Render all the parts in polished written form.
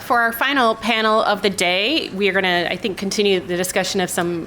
For our final panel of the day, we are going to, I think, continue the discussion of some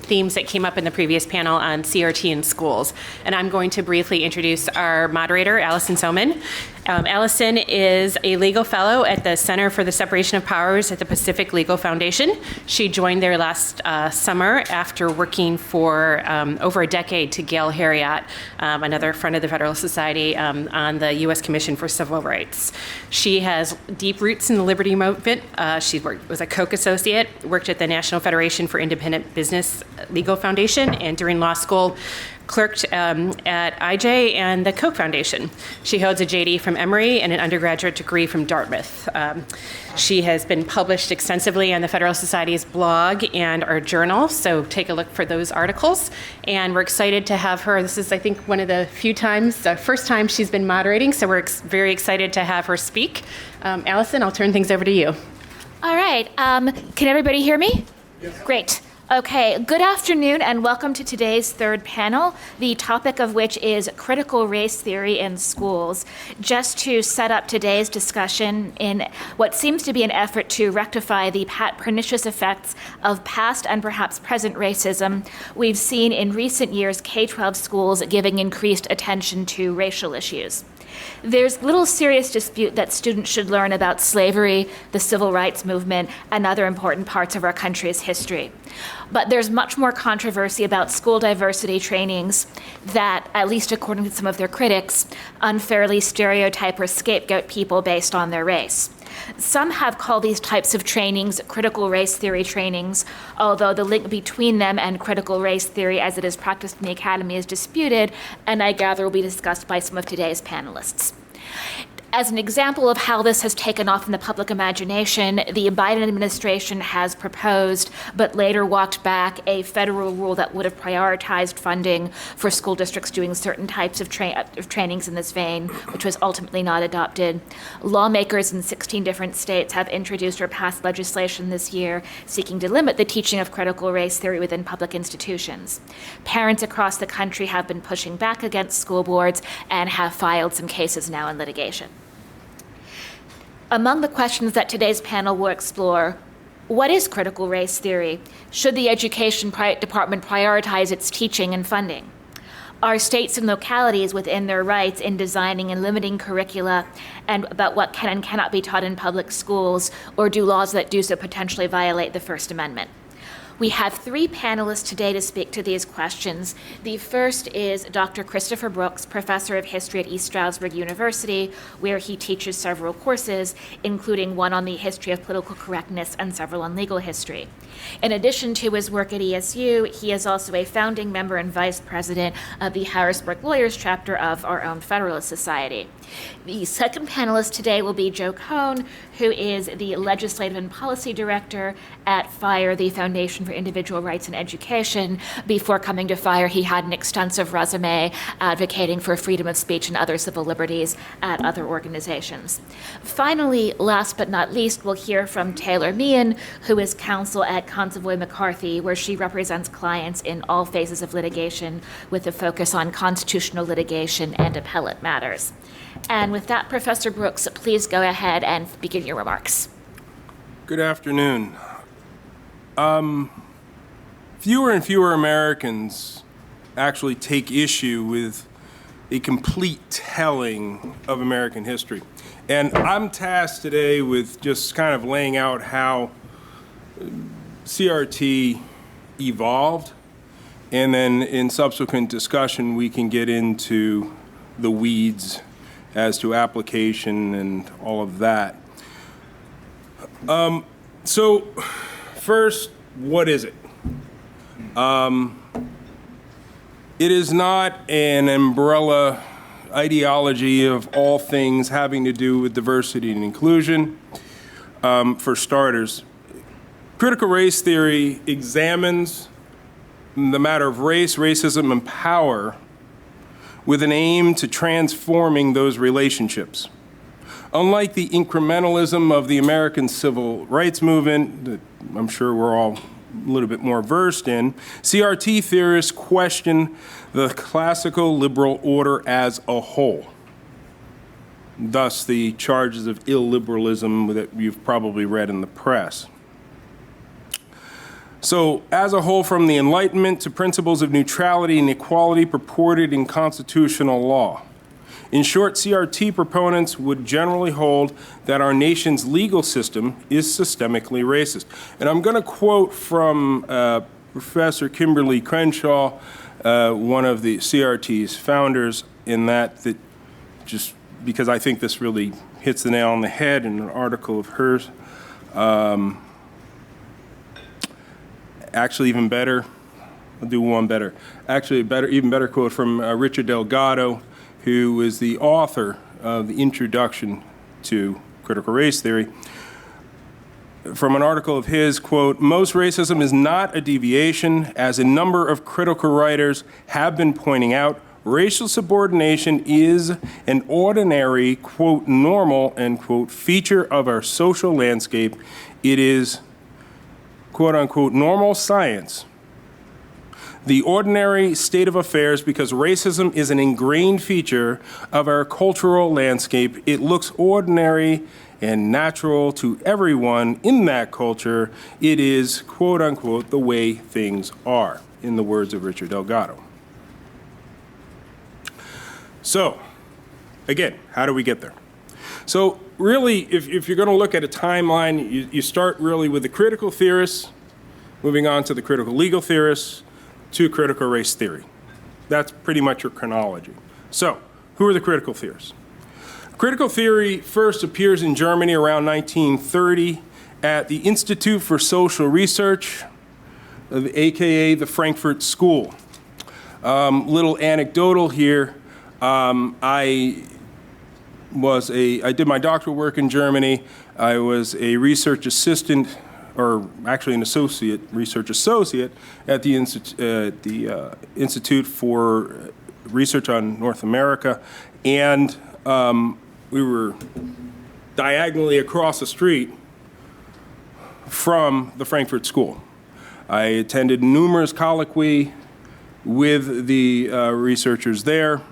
themes that came up in the previous panel on CRT in schools. And I'm going to briefly introduce our moderator, Allison Soman. Allison is a legal fellow at the Center for the Separation of Powers at the Pacific Legal Foundation. She joined there last summer after working for over a decade to Gail Heriot, another friend of the Federalist Society, on the U.S. Commission for Civil Rights. She has deep roots in the liberty movement. She was a Koch associate, worked at the National Federation for Independent Business Legal Foundation, and during law school, clerked at IJ and the Koch Foundation. She holds a JD from Emory and an undergraduate degree from Dartmouth. She has been published extensively on the Federalist Society's blog and our journal, so take a look for those articles. And we're excited to have her. This is, I think, one of the first time she's been moderating, so we're very excited to have her speak. Allison, I'll turn things over to you. All right. Can everybody hear me? Yes. Great. Okay, good afternoon and welcome to today's third panel, the topic of which is critical race theory in schools. Just to set up today's discussion in what seems to be an effort to rectify the pernicious effects of past and perhaps present racism, we've seen in recent years K12 schools giving increased attention to racial issues. There's little serious dispute that students should learn about slavery, the civil rights movement, and other important parts of our country's history. But there's much more controversy about school diversity trainings that, at least according to some of their critics, unfairly stereotype or scapegoat people based on their race. Some have called these types of trainings critical race theory trainings, although the link between them and critical race theory as it is practiced in the academy is disputed, and I gather will be discussed by some of today's panelists. As an example of how this has taken off in the public imagination, the Biden administration has proposed, but later walked back, a federal rule that would have prioritized funding for school districts doing certain types of trainings in this vein, which was ultimately not adopted. Lawmakers in 16 different states have introduced or passed legislation this year seeking to limit the teaching of critical race theory within public institutions. Parents across the country have been pushing back against school boards and have filed some cases now in litigation. Among the questions that today's panel will explore, what is critical race theory? Should the education department prioritize its teaching and funding? Are states and localities within their rights in designing and limiting curricula and about what can and cannot be taught in public schools, or do laws that do so potentially violate the First Amendment? We have three panelists today to speak to these questions. The first is Dr. Christopher Brooks, professor of history at East Stroudsburg University, where he teaches several courses, including one on the history of political correctness and several on legal history. In addition to his work at ESU, he is also a founding member and vice president of the Harrisburg Lawyers chapter of our own Federalist Society. The second panelist today will be Joe Cohn, who is the legislative and policy director at FIRE, the Foundation for Individual Rights in Education. Before coming to FIRE, he had an extensive resume advocating for freedom of speech and other civil liberties at other organizations. Finally, last but not least, we'll hear from Taylor Meehan, who is counsel at Consovoy McCarthy, where she represents clients in all phases of litigation with a focus on constitutional litigation and appellate matters. And with that, Professor Brooks, please go ahead and begin your remarks. Good afternoon. Fewer and fewer Americans actually take issue with a complete telling of American history. And I'm tasked today with just kind of laying out how CRT evolved, and then in subsequent discussion we can get into the weeds as to application and all of that. So first, what is it? It is not an umbrella ideology of all things having to do with diversity and inclusion. For starters, critical race theory examines the matter of race, racism, and power with an aim to transforming those relationships. Unlike the incrementalism of the American civil rights movement, that I'm sure we're all a little bit more versed in, CRT theorists question the classical liberal order as a whole, thus the charges of illiberalism that you've probably read in the press. So, as a whole, from the Enlightenment to principles of neutrality and equality purported in constitutional law. In short, CRT proponents would generally hold that our nation's legal system is systemically racist. And I'm going to quote from Professor Kimberly Crenshaw, one of the CRT's founders, in that just because I think this really hits the nail on the head in an article of hers. Actually, even better, I'll do one better. Actually, even better quote from Richard Delgado, who is the author of the introduction to critical race theory. From an article of his, quote, "Most racism is not a deviation. As a number of critical writers have been pointing out, racial subordination is an ordinary, quote, normal, end quote, feature of our social landscape. It is, quote unquote, normal science, the ordinary state of affairs, because racism is an ingrained feature of our cultural landscape. It looks ordinary and natural to everyone in that culture. It is, quote unquote, the way things are," in the words of Richard Delgado. So, again, how do we get there? So really, if you're going to look at a timeline, you start really with the critical theorists, moving on to the critical legal theorists, to critical race theory. That's pretty much your chronology. So, who are the critical theorists? Critical theory first appears in Germany around 1930 at the Institute for Social Research, aka the Frankfurt School. Little anecdotal here. I did my doctoral work in Germany. I was a research assistant, or actually an research associate at the Institute for Research on North America, and we were diagonally across the street from the Frankfurt School. I attended numerous colloquy with the researchers there.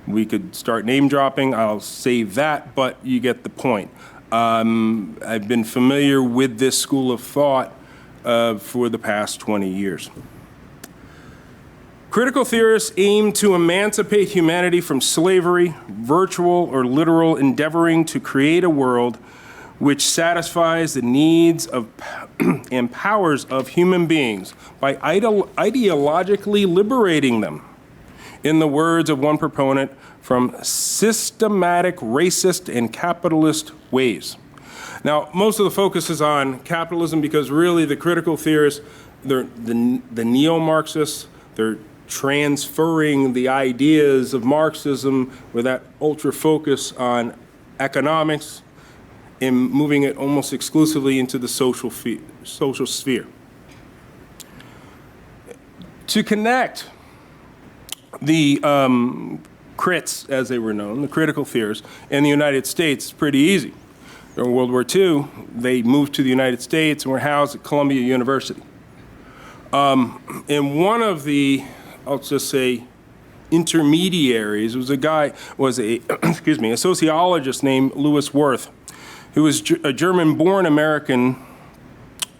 We could start name dropping. I'll save that, but you get the point. I've been familiar with this school of thought for the past 20 years. Critical theorists aim to emancipate humanity from slavery, virtual or literal, endeavoring to create a world which satisfies the needs of and powers of human beings by ideologically liberating them. In the words of one proponent, from systematic racist and capitalist ways. Now, most of the focus is on capitalism because really the critical theorists, the neo-Marxists, they're transferring the ideas of Marxism with that ultra focus on economics and moving it almost exclusively into the social sphere. To connect the crits, as they were known, the critical theorists, in the United States is pretty easy. During World War II, they moved to the United States and were housed at Columbia University. And one of the, I'll just say, intermediaries was a sociologist named Lewis Wirth, who was a German-born American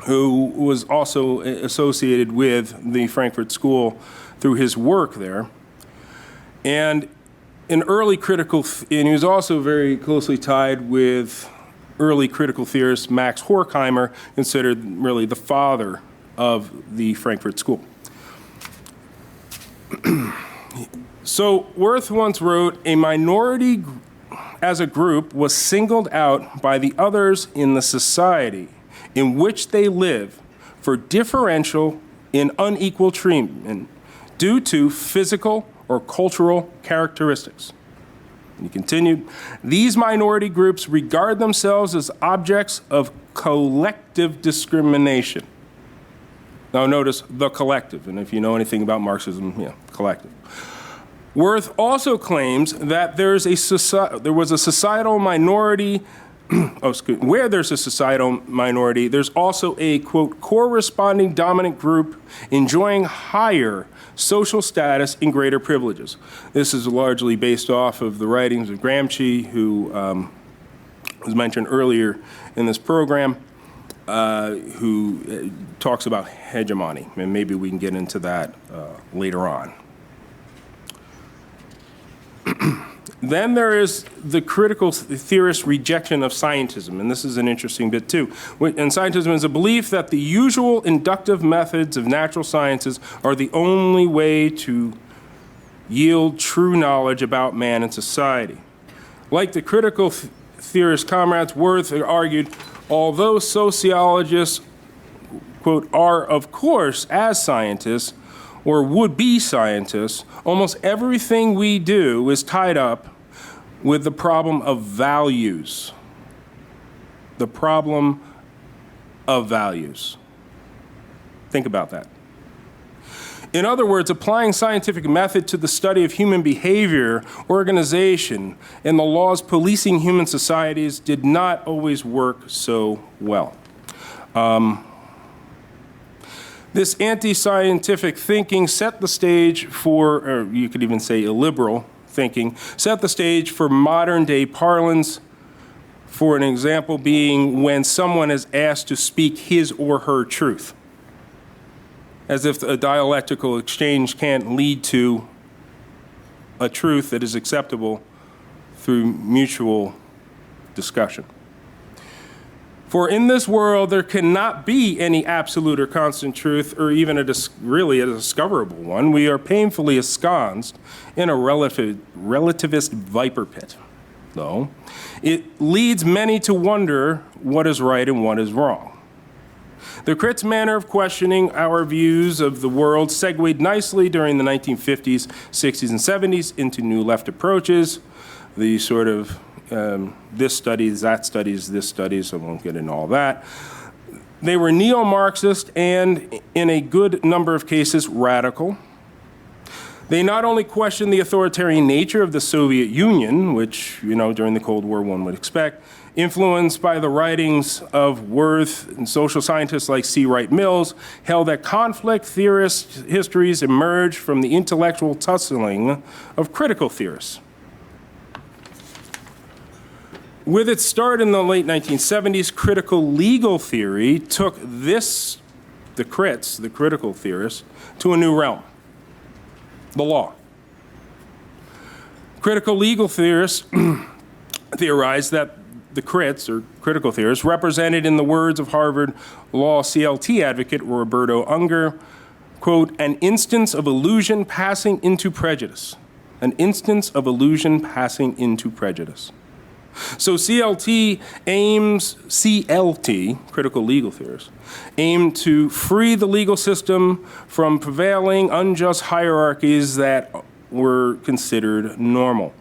who was also associated with the Frankfurt School through his work there. And an early critical, and he was also very closely tied with early critical theorist Max Horkheimer, considered really the father of the Frankfurt School. So Wirth once wrote, "A minority as a group was singled out by the others in the society in which they live for differential and unequal treatment due to physical or cultural characteristics." And he continued, "These minority groups regard themselves as objects of collective discrimination." Now notice the collective, and if you know anything about Marxism, collective. Wirth also claims that there was a societal minority where there's a societal minority, there's also a, quote, corresponding dominant group enjoying higher social status and greater privileges. This is largely based off of the writings of Gramsci, who was mentioned earlier in this program, who talks about hegemony, and maybe we can get into that later on. Then there is the critical theorist rejection of scientism, and this is an interesting bit too. And scientism is a belief that the usual inductive methods of natural sciences are the only way to yield true knowledge about man and society. Like the critical theorist comrades, Worth argued, although sociologists, quote, are of course as scientists or would-be scientists, almost everything we do is tied up with the problem of values. The problem of values. Think about that. In other words, applying scientific method to the study of human behavior, organization, and the laws policing human societies did not always work so well. This anti-scientific thinking set the stage for, or you could even say illiberal thinking, set the stage for modern day parlance, for an example being when someone is asked to speak his or her truth, as if a dialectical exchange can't lead to a truth that is acceptable through mutual discussion. For in this world, there cannot be any absolute or constant truth, or even really a discoverable one. We are painfully ensconced in a relativist viper pit, though. It leads many to wonder what is right and what is wrong. The Crit's manner of questioning our views of the world segued nicely during the 1950s, 60s, and 70s into new left approaches, the sort of this studies, that studies, this studies, I won't get into all that. They were neo-Marxist and, in a good number of cases, radical. They not only questioned the authoritarian nature of the Soviet Union, which, during the Cold War one would expect, influenced by the writings of Worth and social scientists like C. Wright Mills, held that conflict theorist histories emerged from the intellectual tussling of critical theorists. With its start in the late 1970s, critical legal theory took the Crits, the critical theorists, to a new realm, the law. Critical legal theorists theorized that the Crits, or critical theorists, represented, in the words of Harvard Law CLT advocate Roberto Unger, quote, an instance of illusion passing into prejudice. An instance of illusion passing into prejudice. So CLT, critical legal theorists, aim to free the legal system from prevailing unjust hierarchies that were considered normal.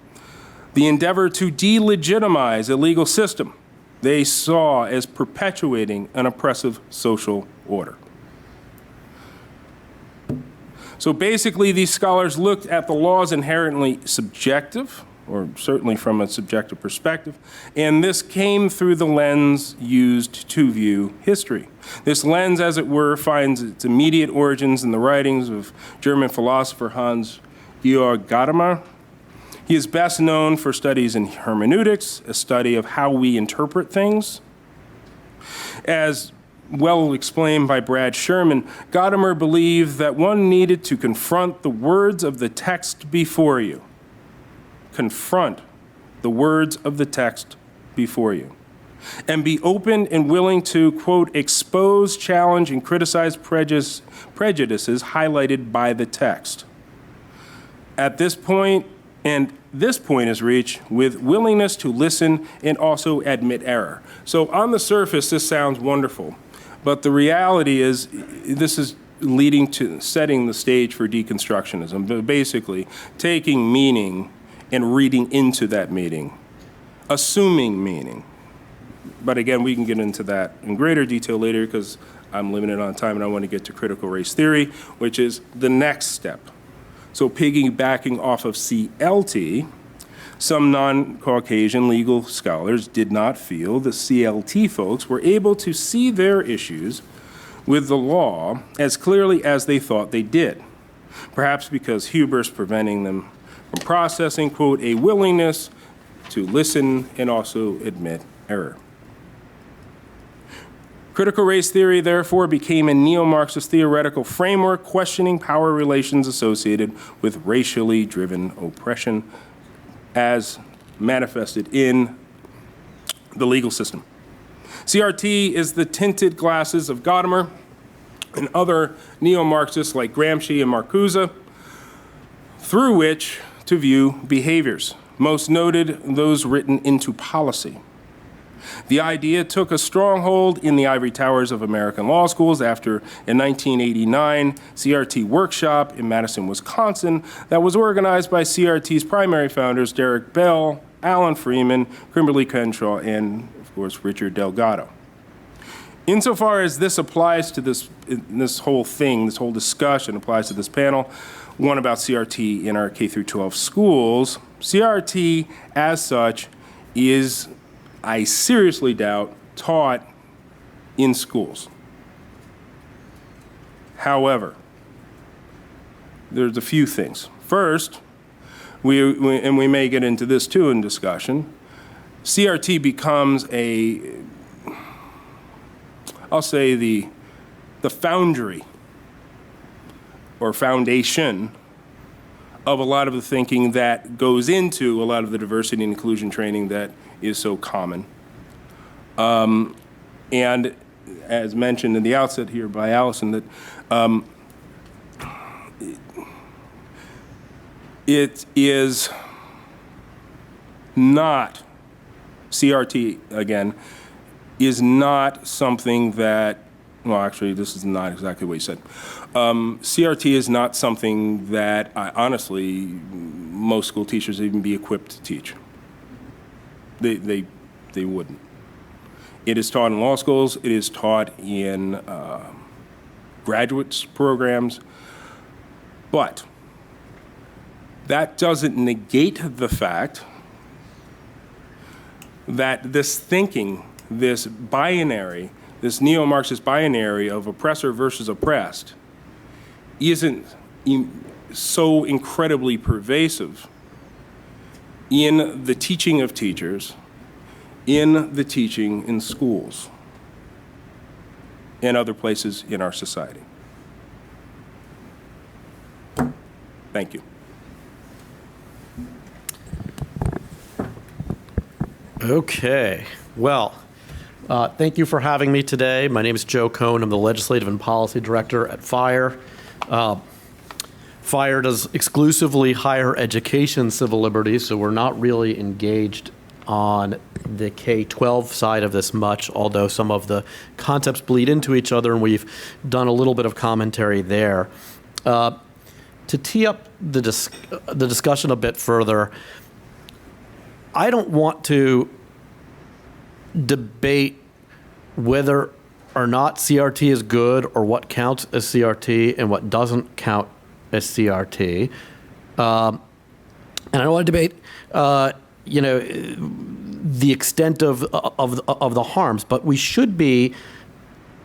The endeavor to delegitimize a legal system they saw as perpetuating an oppressive social order. So basically, these scholars looked at the law as inherently subjective, or certainly from a subjective perspective, and this came through the lens used to view history. This lens, as it were, finds its immediate origins in the writings of German philosopher Hans-Georg Gadamer. He is best known for studies in hermeneutics, a study of how we interpret things. As well explained by Brad Sherman, Gadamer believed that one needed to confront the words of the text before you. Confront the words of the text before you, and be open and willing to, quote, expose, challenge, and criticize prejudices highlighted by the text. At this point, and this point is reached with willingness to listen and also admit error. So on the surface, this sounds wonderful, but the reality is this is leading to setting the stage for deconstructionism, basically taking meaning and reading into that meaning, assuming meaning. But again, we can get into that in greater detail later because I'm limited on time and I want to get to critical race theory, which is the next step. So piggybacking off of CLT, Some non-Caucasian legal scholars did not feel the CLT folks were able to see their issues with the law as clearly as they thought they did, perhaps because hubris preventing them from processing, quote, a willingness to listen and also admit error. Critical race theory, therefore, became a neo-Marxist theoretical framework questioning power relations associated with racially driven oppression as manifested in the legal system. CRT is the tinted glasses of Gadamer and other neo-Marxists like Gramsci and Marcuse through which to view behaviors, most noted those written into policy. The idea took a strong hold in the ivory towers of American law schools after a 1989 CRT workshop in Madison, Wisconsin, that was organized by CRT's primary founders, Derek Bell, Alan Freeman, Kimberly Crenshaw, and, of course, Richard Delgado. Insofar as this applies to this whole thing, this whole discussion applies to this panel, one about CRT in our K-12 schools, CRT as such is, I seriously doubt, taught in schools. However, there's a few things. First, and we may get into this too in discussion, CRT becomes I'll say the foundry or foundation of a lot of the thinking that goes into a lot of the diversity and inclusion training that is so common. And as mentioned in the outset here by Allison, that it is not, CRT again, is not something that, well, actually, this is not exactly what you said. CRT is not something that, honestly, most school teachers even be equipped to teach. They wouldn't. It is taught in law schools. It is taught in graduates programs. But that doesn't negate the fact that this thinking, this binary, this neo-Marxist binary of oppressor versus oppressed isn't so incredibly pervasive in the teaching of teachers, in the teaching in schools, and other places in our society. Thank you. Okay, well, thank you for having me today. My name is Joe Cohn. I'm the Legislative and Policy Director at FIRE. FIRE does exclusively higher education civil liberties, so we're not really engaged on the K-12 side of this much, although some of the concepts bleed into each other, and we've done a little bit of commentary there. To tee up the discussion a bit further, I don't want to debate whether or not CRT is good or what counts as CRT and what doesn't count as CRT. And I don't want to debate, the extent of the harms, but we should be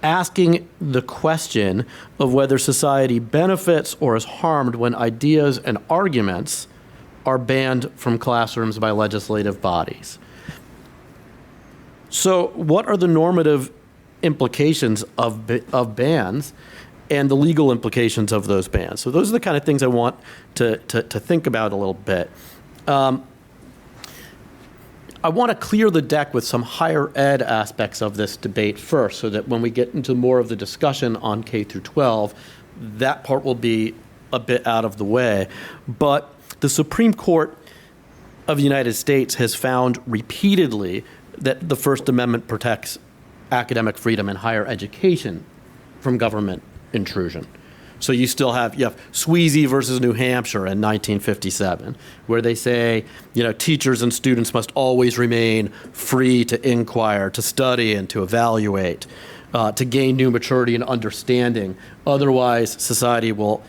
asking the question of whether society benefits or is harmed when ideas and arguments are banned from classrooms by legislative bodies. So what are the normative implications of bans and the legal implications of those bans? So those are the kind of things I want to think about a little bit. I want to clear the deck with some higher ed aspects of this debate first, so that when we get into more of the discussion on K through 12, that part will be a bit out of the way. But the Supreme Court of the United States has found repeatedly that the First Amendment protects academic freedom in higher education from government intrusion. So you have Sweezy versus New Hampshire in 1957, where they say, teachers and students must always remain free to inquire, to study, and to evaluate, to gain new maturity and understanding. Otherwise, society will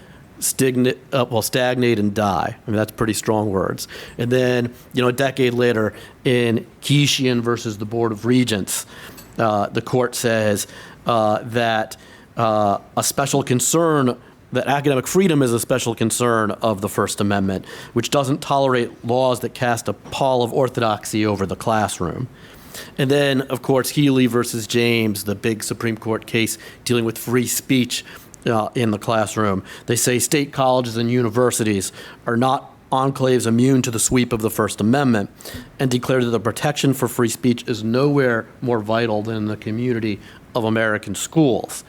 stagnate and die. I mean, that's pretty strong words. And then, a decade later, in Meehan versus the Board of Regents, the court says that a special concern, that academic freedom is a special concern of the First Amendment, which doesn't tolerate laws that cast a pall of orthodoxy over the classroom. And then, of course, Healy versus James, the big Supreme Court case dealing with free speech in the classroom. They say state colleges and universities are not enclaves immune to the sweep of the First Amendment, and declare that the protection for free speech is nowhere more vital than the community of American schools.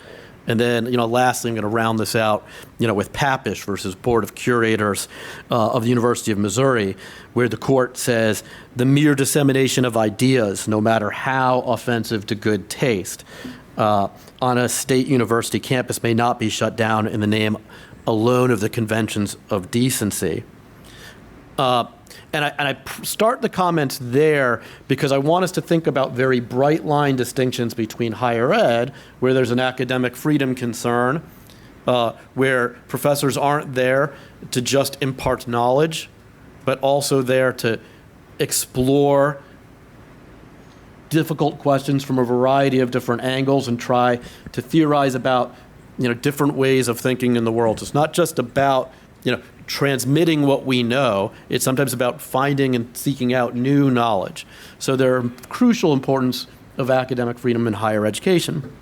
And then, lastly, I'm going to round this out, with Papish versus Board of Curators of the University of Missouri, where the court says the mere dissemination of ideas, no matter how offensive to good taste, on a state university campus may not be shut down in the name alone of the conventions of decency. And I start the comments there because I want us to think about very bright line distinctions between higher ed, where there's an academic freedom concern, where professors aren't there to just impart knowledge, but also there to explore difficult questions from a variety of different angles and try to theorize about, different ways of thinking in the world. So it's not just about, transmitting what we know. It's sometimes about finding and seeking out new knowledge. So there are crucial importance of academic freedom in higher education.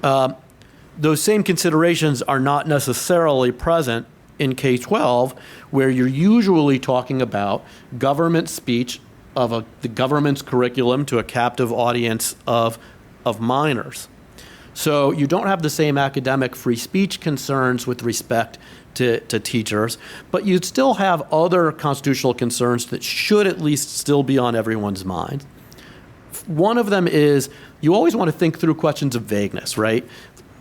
Those same considerations are not necessarily present in K-12, where you're usually talking about government speech of the government's curriculum to a captive audience of minors. So you don't have the same academic free speech concerns with respect to teachers, but you'd still have other constitutional concerns that should at least still be on everyone's mind. One of them is you always want to think through questions of vagueness, right?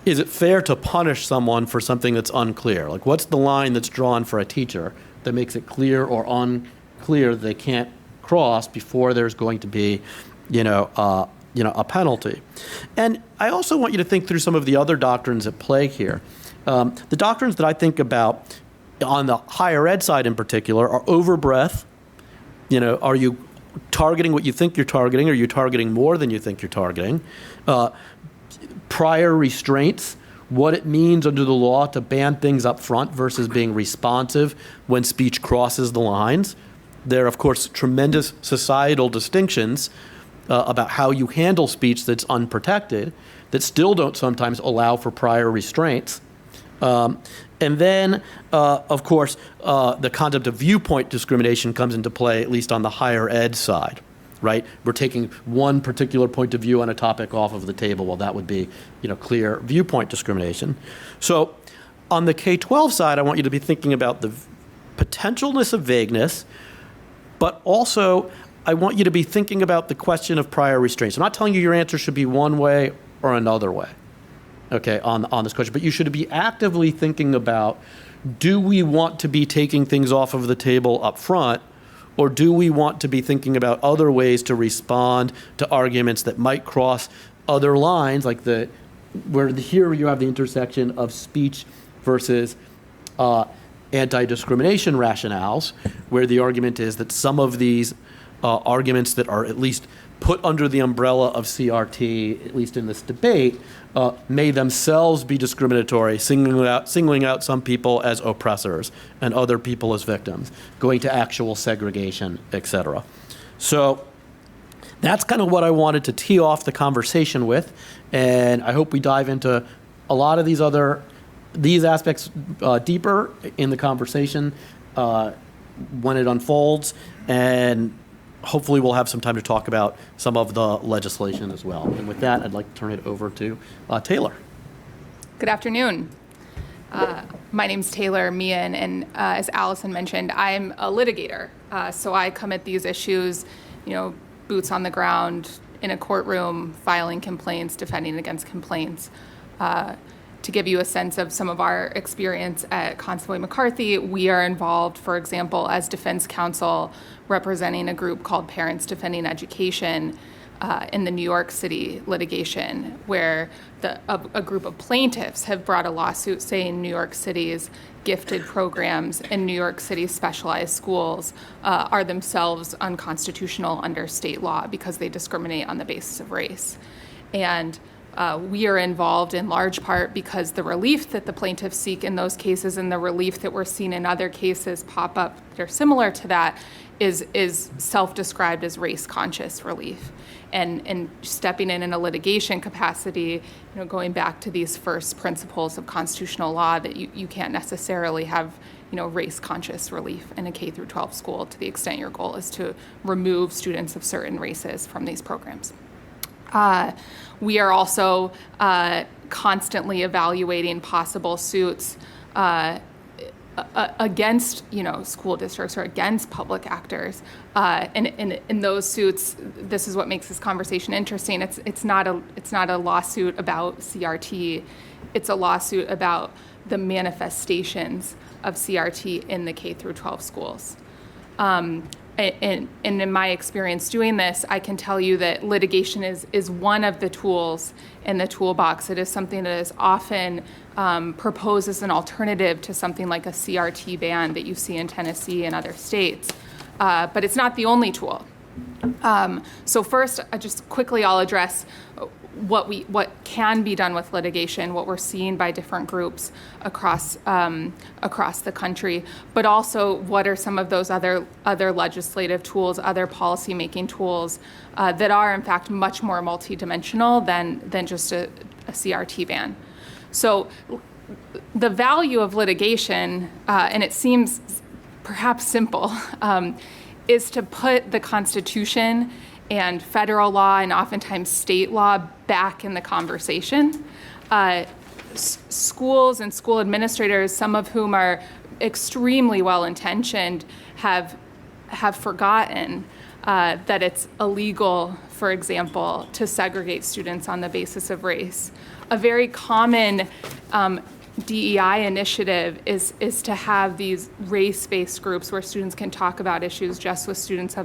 Is it fair to punish someone for something that's unclear? Like, what's the line that's drawn for a teacher that makes it clear or unclear that they can't cross before there's going to be, a penalty? And I also want you to think through some of the other doctrines at play here. The doctrines that I think about on the higher ed side in particular are overbreadth. Are you targeting what you think you're targeting? Are you targeting more than you think you're targeting? Prior restraints, what it means under the law to ban things up front versus being responsive when speech crosses the lines. There are, of course, tremendous societal distinctions about how you handle speech that's unprotected that still don't sometimes allow for prior restraints. And then, of course, the concept of viewpoint discrimination comes into play, at least on the higher ed side, right? We're taking one particular point of view on a topic off of the table. Well, that would be, clear viewpoint discrimination. So on the K-12 side, I want you to be thinking about the potentialness of vagueness, but also I want you to be thinking about the question of prior restraints. I'm not telling you your answer should be one way or another way. Okay, on this question, but you should be actively thinking about, do we want to be taking things off of the table up front, or do we want to be thinking about other ways to respond to arguments that might cross other lines, like here you have the intersection of speech versus anti-discrimination rationales, where the argument is that some of these arguments that are at least put under the umbrella of CRT, at least in this debate, may themselves be discriminatory, singling out some people as oppressors and other people as victims, going to actual segregation, et cetera. So that's kind of what I wanted to tee off the conversation with, and I hope we dive into a lot of these aspects deeper in the conversation when it unfolds, and hopefully we'll have some time to talk about some of the legislation as well. And with that, I'd like to turn it over to Taylor. Good afternoon. My name's Taylor Meehan, and as Allison mentioned, I'm a litigator. So I come at these issues, boots on the ground, in a courtroom, filing complaints, defending against complaints. To give you a sense of some of our experience at Constable McCarthy, we are involved, for example, as defense counsel representing a group called Parents Defending Education in the New York City litigation, where a group of plaintiffs have brought a lawsuit saying New York City's gifted programs and New York City's specialized schools are themselves unconstitutional under state law because they discriminate on the basis of race. And we are involved in large part because the relief that the plaintiffs seek in those cases and the relief that we're seeing in other cases pop up that are similar to that is self-described as race-conscious relief. And stepping in a litigation capacity, going back to these first principles of constitutional law, that you can't necessarily have race-conscious relief in a K-12 school to the extent your goal is to remove students of certain races from these programs. We are also constantly evaluating possible suits against school districts or against public actors, and in those suits, this is what makes this conversation interesting. It's not a lawsuit about CRT. It's a lawsuit about the manifestations of CRT in the K-12 schools. And in my experience doing this, I can tell you that litigation is one of the tools in the toolbox. It is something that is often proposed as an alternative to something like a CRT ban that you see in Tennessee and other states. But it's not the only tool. So first, I'll address what can be done with litigation, what we're seeing by different groups across the country, but also what are some of those other legislative tools, other policy-making tools that are in fact much more multidimensional than just a CRT ban. So the value of litigation, and it seems perhaps simple, is to put the Constitution and federal law and oftentimes state law back in the conversation. Schools and school administrators, some of whom are extremely well-intentioned, have forgotten that it's illegal, for example, to segregate students on the basis of race. A very common DEI initiative is to have these race-based groups where students can talk about issues just with students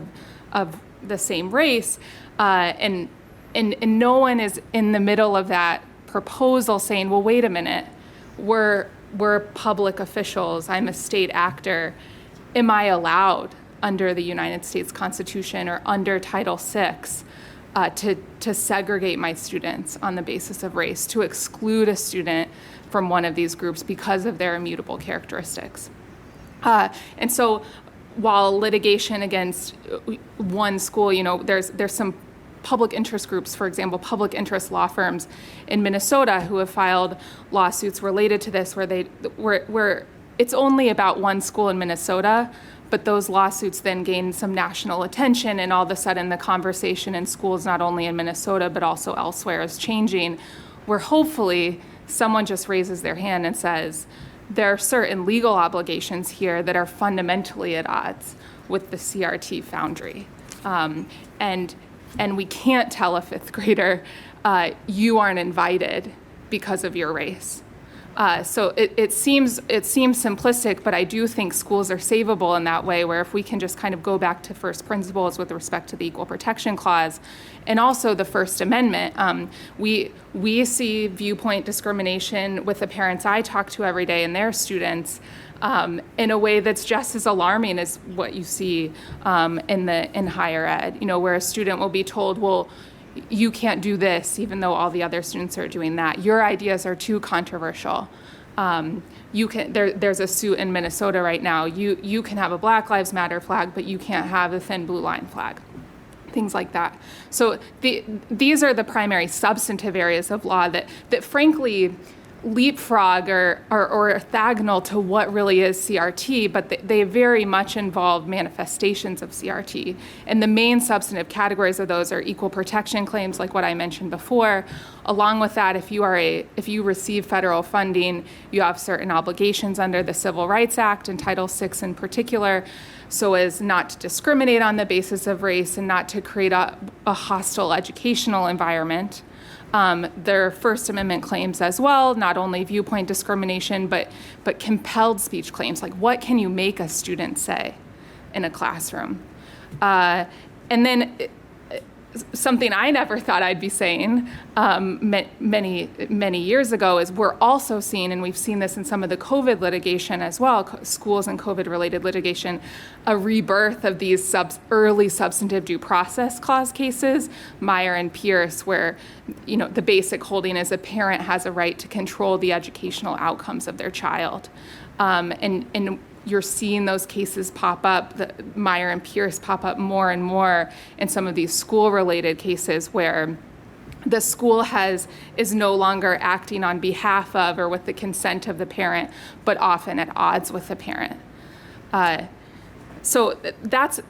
of the same race, and no one is in the middle of that proposal saying, well, wait a minute, we're public officials, I'm a state actor, am I allowed under the United States Constitution or under Title VI to segregate my students on the basis of race, to exclude a student from one of these groups because of their immutable characteristics? And so while litigation against one school, there's some public interest groups, for example, public interest law firms in Minnesota who have filed lawsuits related to this where it's only about one school in Minnesota, but those lawsuits then gain some national attention, and all of a sudden the conversation in schools not only in Minnesota but also elsewhere is changing, where hopefully someone just raises their hand and says, there are certain legal obligations here that are fundamentally at odds with the CRT foundry. And we can't tell a fifth grader, you aren't invited because of your race. So it seems simplistic, but I do think schools are savable in that way, where if we can just kind of go back to first principles with respect to the Equal Protection Clause and also the First Amendment, we see viewpoint discrimination with the parents I talk to every day and their students in a way that's just as alarming as what you see in higher ed, where a student will be told, well, you can't do this even though all the other students are doing that. Your ideas are too controversial. There's a suit in Minnesota right now. You can have a Black Lives Matter flag, but you can't have the thin blue line flag. Things like that. So these are the primary substantive areas of law that frankly leapfrog or orthogonal to what really is CRT, but they very much involve manifestations of CRT. And the main substantive categories of those are equal protection claims, like what I mentioned before. Along with that, if you receive federal funding, you have certain obligations under the Civil Rights Act and Title VI in particular, so as not to discriminate on the basis of race and not to create a hostile educational environment. There are First Amendment claims as well, not only viewpoint discrimination, but compelled speech claims, like what can you make a student say in a classroom? And then something I never thought I'd be saying many years ago is we're also seeing, and we've seen this in some of the COVID litigation as well, schools and COVID-related litigation, a rebirth of these early substantive due process clause cases, Meyer and Pierce, where the basic holding is a parent has a right to control the educational outcomes of their child, and you're seeing those cases pop up, Meyer and Pierce pop up more and more in some of these school-related cases where the school is no longer acting on behalf of or with the consent of the parent, but often at odds with the parent. So that's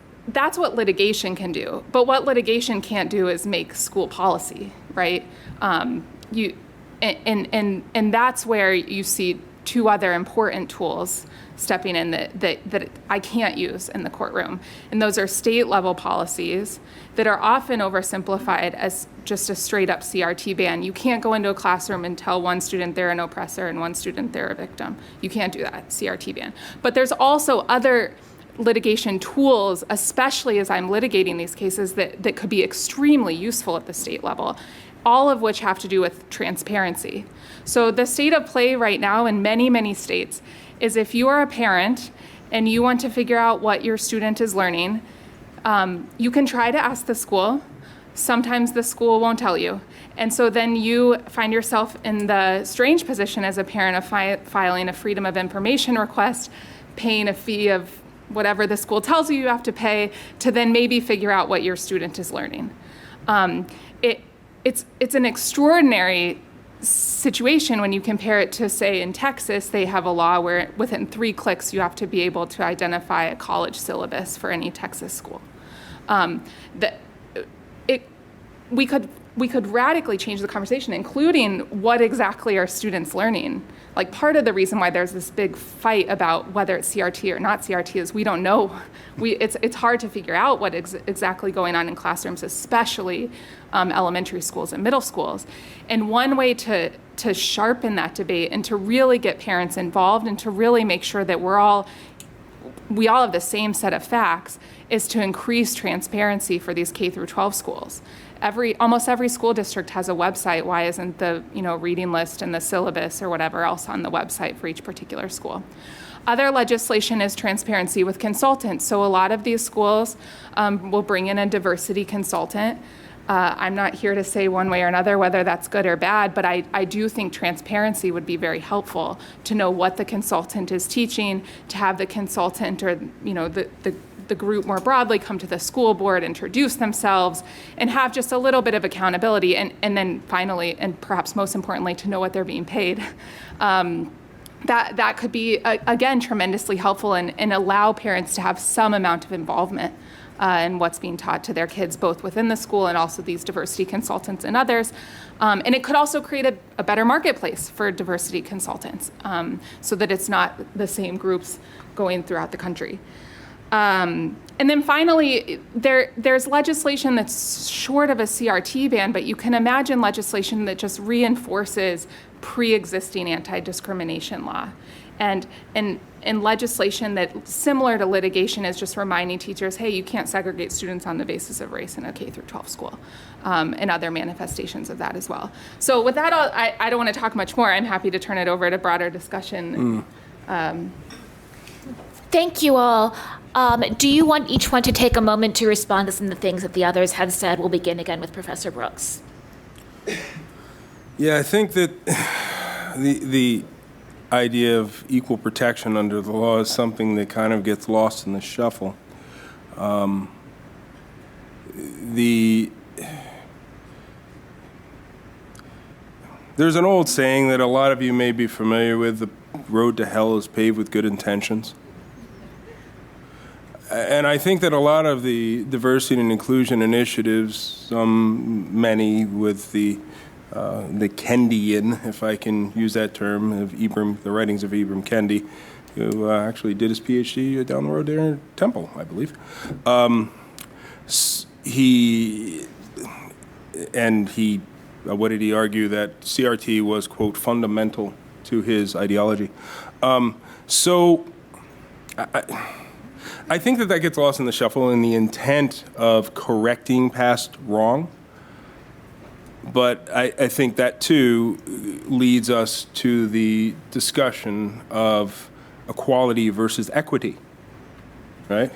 what litigation can do. But what litigation can't do is make school policy, right? And that's where you see two other important tools stepping in that I can't use in the courtroom. And those are state level policies that are often oversimplified as just a straight up CRT ban. You can't go into a classroom and tell one student they're an oppressor and one student they're a victim. You can't do that, CRT ban. But there's also other litigation tools, especially as I'm litigating these cases, that could be extremely useful at the state level, all of which have to do with transparency. So the state of play right now in many, many states is if you are a parent and you want to figure out what your student is learning, you can try to ask the school. Sometimes the school won't tell you. And so then you find yourself in the strange position as a parent of filing a Freedom of Information request, paying a fee of whatever the school tells you have to pay to then maybe figure out what your student is learning. It's an extraordinary situation when you compare it to, say, in Texas, they have a law where within 3 clicks you have to be able to identify a college syllabus for any Texas school. We could radically change the conversation, including what exactly are students learning. Like, part of the reason why there's this big fight about whether it's CRT or not CRT is we don't know. It's hard to figure out what exactly going on in classrooms, especially elementary schools and middle schools. And one way to sharpen that debate and to really get parents involved and to really make sure that we all have the same set of facts is to increase transparency for these K-12 schools. Almost every school district has a website. Why isn't the reading list and the syllabus or whatever else on the website for each particular school? Other legislation is transparency with consultants. So a lot of these schools will bring in a diversity consultant. I'm not here to say one way or another whether that's good or bad, but I do think transparency would be very helpful to know what the consultant is teaching, to have the consultant or the group more broadly come to the school board, introduce themselves, and have just a little bit of accountability. And then finally, and perhaps most importantly, to know what they're being paid. That could be, again, tremendously helpful and allow parents to have some amount of involvement in what's being taught to their kids, both within the school and also these diversity consultants and others. And it could also create a better marketplace for diversity consultants so that it's not the same groups going throughout the country. And then finally, there's legislation that's short of a CRT ban, but you can imagine legislation that just reinforces pre-existing anti-discrimination law. And legislation that, similar to litigation, is just reminding teachers, hey, you can't segregate students on the basis of race in a K-12 school, and other manifestations of that as well. So with that, I don't want to talk much more. I'm happy to turn it over to broader discussion. Thank you all. Do you want each one to take a moment to respond to some of the things that the others have said? We'll begin again with Professor Brooks. Yeah, I think that the idea of equal protection under the law is something that kind of gets lost in the shuffle. There's an old saying that a lot of you may be familiar with: the road to hell is paved with good intentions. And I think that a lot of the diversity and inclusion initiatives, many with the Kendian, if I can use that term, of Ibram, the writings of Ibram Kendi, who actually did his PhD down the road there in Temple, I believe. What did he argue? That CRT was, quote, fundamental to his ideology. I think that gets lost in the shuffle in the intent of correcting past wrong. But I think that, too, leads us to the discussion of equality versus equity, right?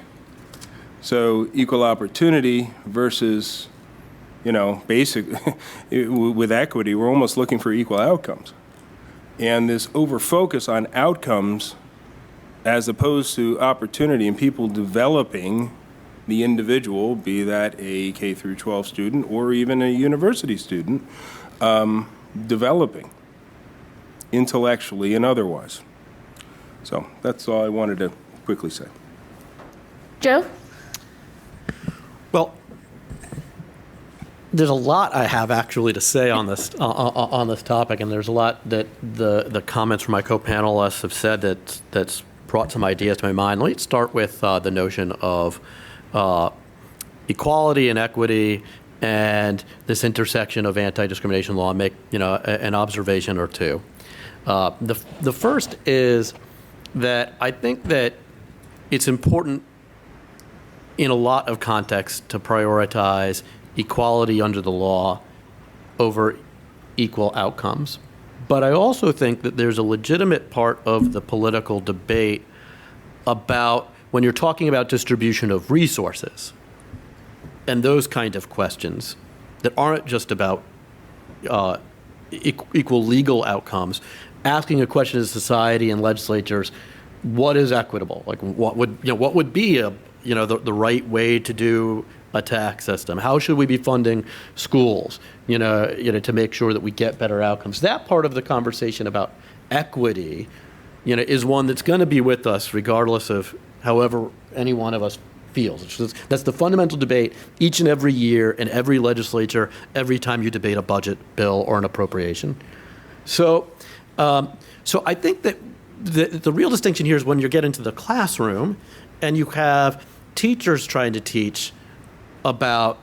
So equal opportunity versus, basic, with equity, we're almost looking for equal outcomes. And this over-focus on outcomes as opposed to opportunity and people developing the individual, be that a K through 12 student or even a university student, developing intellectually and otherwise. So that's all I wanted to quickly say. Joe? Well, there's a lot I have actually to say on this topic, and there's a lot that the comments from my co-panelists have said that's brought some ideas to my mind. Let me start with the notion of equality and equity and this intersection of anti-discrimination law. Make an observation or two. The first is that I think that it's important in a lot of contexts to prioritize equality under the law over equal outcomes. But I also think that there's a legitimate part of the political debate about when you're talking about distribution of resources and those kind of questions that aren't just about equal legal outcomes, asking a question to society and legislators, what is equitable? Like what would be the right way to do a tax system? How should we be funding schools, to make sure that we get better outcomes? That part of the conversation about equity, is one that's going to be with us regardless of however any one of us feels. That's the fundamental debate each and every year in every legislature, every time you debate a budget bill or an appropriation. So I think that the real distinction here is when you get into the classroom and you have teachers trying to teach about,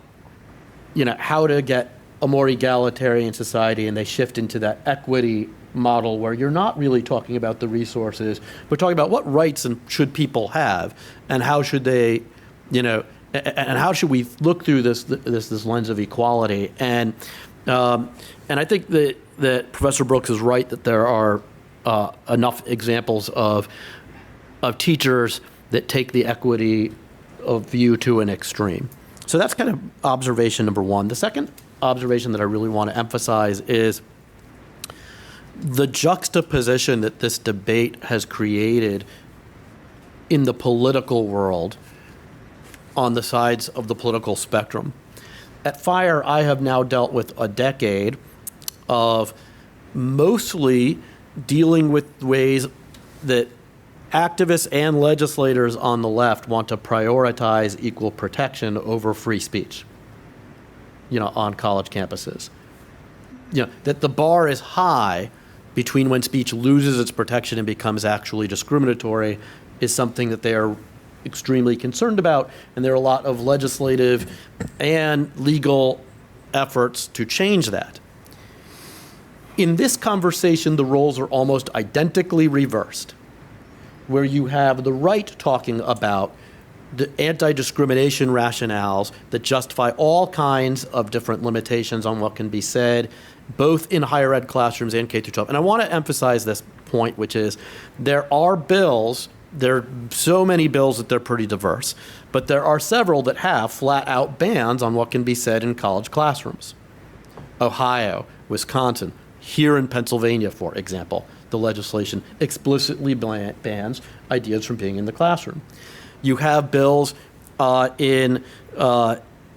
how to get a more egalitarian society, and they shift into that equity model where you're not really talking about the resources, but talking about what rights should people have, and how should they, and how should we look through this lens of equality. And I think that Professor Brooks is right that there are enough examples of teachers that take the equity of view to an extreme. So that's kind of observation number one. The second observation that I really want to emphasize is the juxtaposition that this debate has created in the political world on the sides of the political spectrum. At FIRE, I have now dealt with a decade of mostly dealing with ways that activists and legislators on the left want to prioritize equal protection over free speech, on college campuses. That the bar is high between when speech loses its protection and becomes actually discriminatory is something that they are extremely concerned about, and there are a lot of legislative and legal efforts to change that. In this conversation, the roles are almost identically reversed, where you have the right talking about the anti-discrimination rationales that justify all kinds of different limitations on what can be said, both in higher ed classrooms and K-12. And I want to emphasize this point, which is there are so many bills that they're pretty diverse, but there are several that have flat-out bans on what can be said in college classrooms. Ohio, Wisconsin, here in Pennsylvania, for example, the legislation explicitly bans ideas from being in the classroom. You have bills in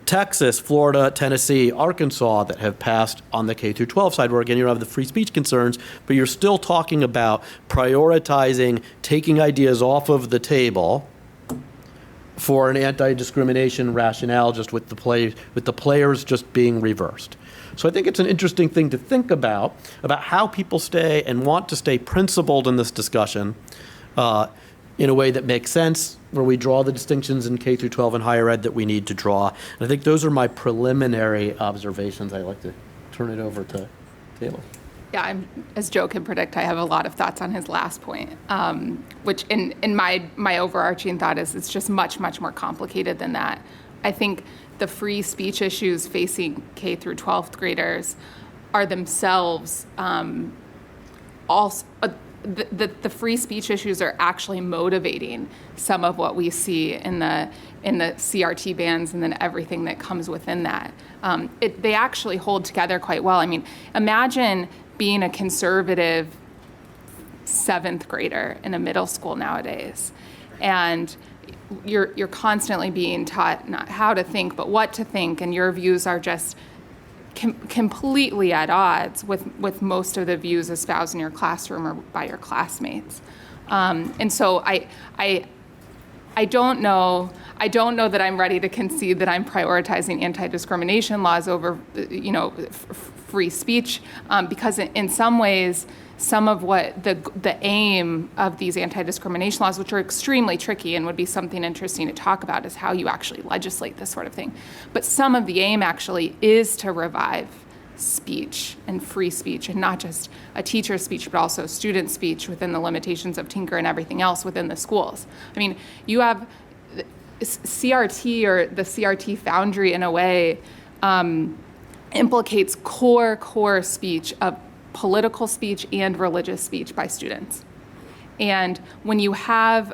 Texas, Florida, Tennessee, Arkansas that have passed on the K-12 side, where again you don't have the free speech concerns, but you're still talking about prioritizing, taking ideas off of the table for an anti-discrimination rationale, just with the players just being reversed. So I think it's an interesting thing to think about how people stay and want to stay principled in this discussion in a way that makes sense, where we draw the distinctions in K through 12 and higher ed that we need to draw. And I think those are my preliminary observations. I'd like to turn it over to Taylor. Yeah, as Joe can predict, I have a lot of thoughts on his last point, which in my overarching thought is it's just much, much more complicated than that. I think the free speech issues facing K through 12th graders are themselves also the free speech issues are actually motivating some of what we see in the CRT bans and then everything that comes within that. They actually hold together quite well. I mean, imagine being a conservative 7th grader in a middle school nowadays, and you're constantly being taught not how to think, but what to think, and your views are just completely at odds with most of the views espoused in your classroom or by your classmates. And so I don't know that I'm ready to concede that I'm prioritizing anti-discrimination laws over, free speech, because in some ways, some of what the aim of these anti-discrimination laws, which are extremely tricky and would be something interesting to talk about, is how you actually legislate this sort of thing. But some of the aim actually is to revive speech and free speech, and not just a teacher's speech, but also student speech within the limitations of Tinker and everything else within the schools. I mean, you have CRT, or the CRT foundry in a way, implicates core speech of political speech and religious speech by students. And when you have,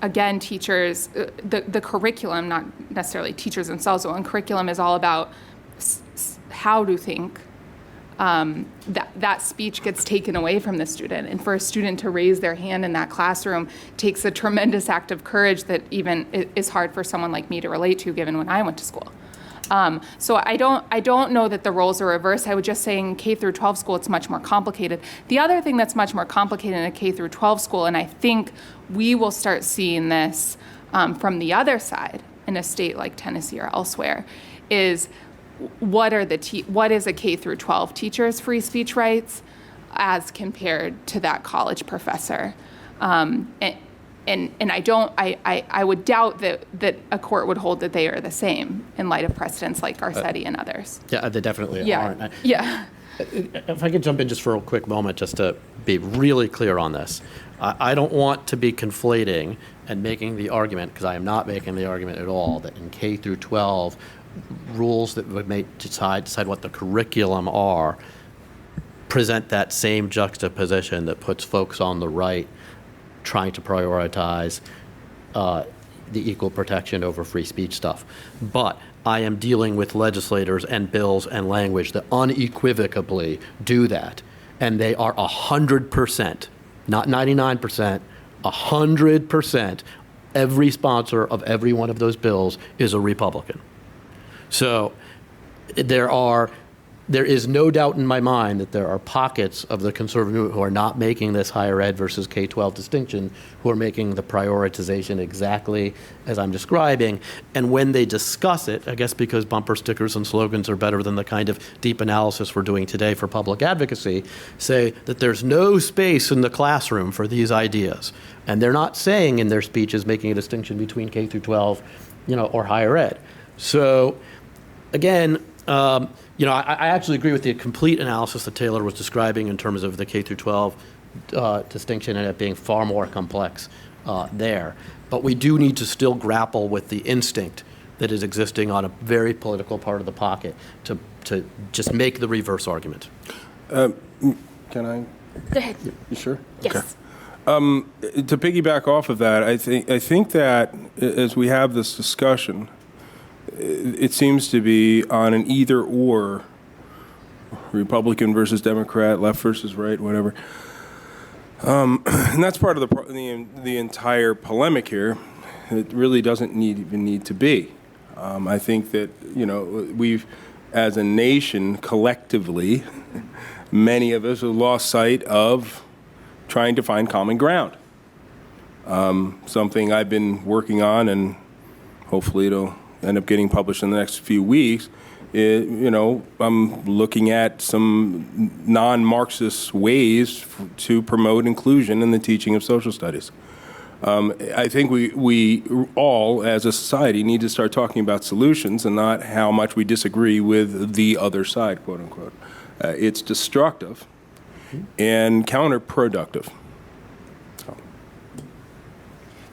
again, teachers, the curriculum, not necessarily teachers themselves, but when curriculum is all about how to think, that speech gets taken away from the student. And for a student to raise their hand in that classroom takes a tremendous act of courage that even is hard for someone like me to relate to, given when I went to school. So I don't know that the roles are reversed. I would just say in K through 12 school, it's much more complicated. The other thing that's much more complicated in a K through 12 school, and I think we will start seeing this from the other side in a state like Tennessee or elsewhere, is what is a K through 12 teacher's free speech rights as compared to that college professor. And I would doubt that a court would hold that they are the same in light of precedents like Garcetti and others. Yeah, they definitely aren't. Yeah. If I could jump in just for a quick moment, just to be really clear on this. I don't want to be conflating and making the argument, because I am not making the argument at all, that in K through 12, rules that would decide what the curriculum are present that same juxtaposition that puts folks on the right trying to prioritize the equal protection over free speech stuff. But I am dealing with legislators and bills and language that unequivocally do that. And they are 100%, not 99%, 100%. Every sponsor of every one of those bills is a Republican. So there is no doubt in my mind that there are pockets of the conservative movement who are not making this higher ed versus K-12 distinction, who are making the prioritization exactly as I'm describing. And when they discuss it, I guess because bumper stickers and slogans are better than the kind of deep analysis we're doing today for public advocacy, say that there's no space in the classroom for these ideas. And they're not saying in their speeches making a distinction between K through 12, or higher ed. So again, I actually agree with the complete analysis that Taylor was describing in terms of the K through 12 distinction and it being far more complex there. But we do need to still grapple with the instinct that is existing on a very political part of the pocket to just make the reverse argument. Can I? Go ahead. You sure? Yes. Okay. To piggyback off of that, I think that as we have this discussion, it seems to be on an either or, Republican versus Democrat, left versus right, whatever. And that's part of the entire polemic here. It really doesn't even need to be. I think that, we've, as a nation, collectively, many of us have lost sight of trying to find common ground. Something I've been working on, and hopefully it'll end up getting published in the next few weeks. I'm looking at some non-Marxist ways to promote inclusion in the teaching of social studies. I think we all, as a society, need to start talking about solutions and not how much we disagree with the other side, quote unquote. It's destructive and counterproductive.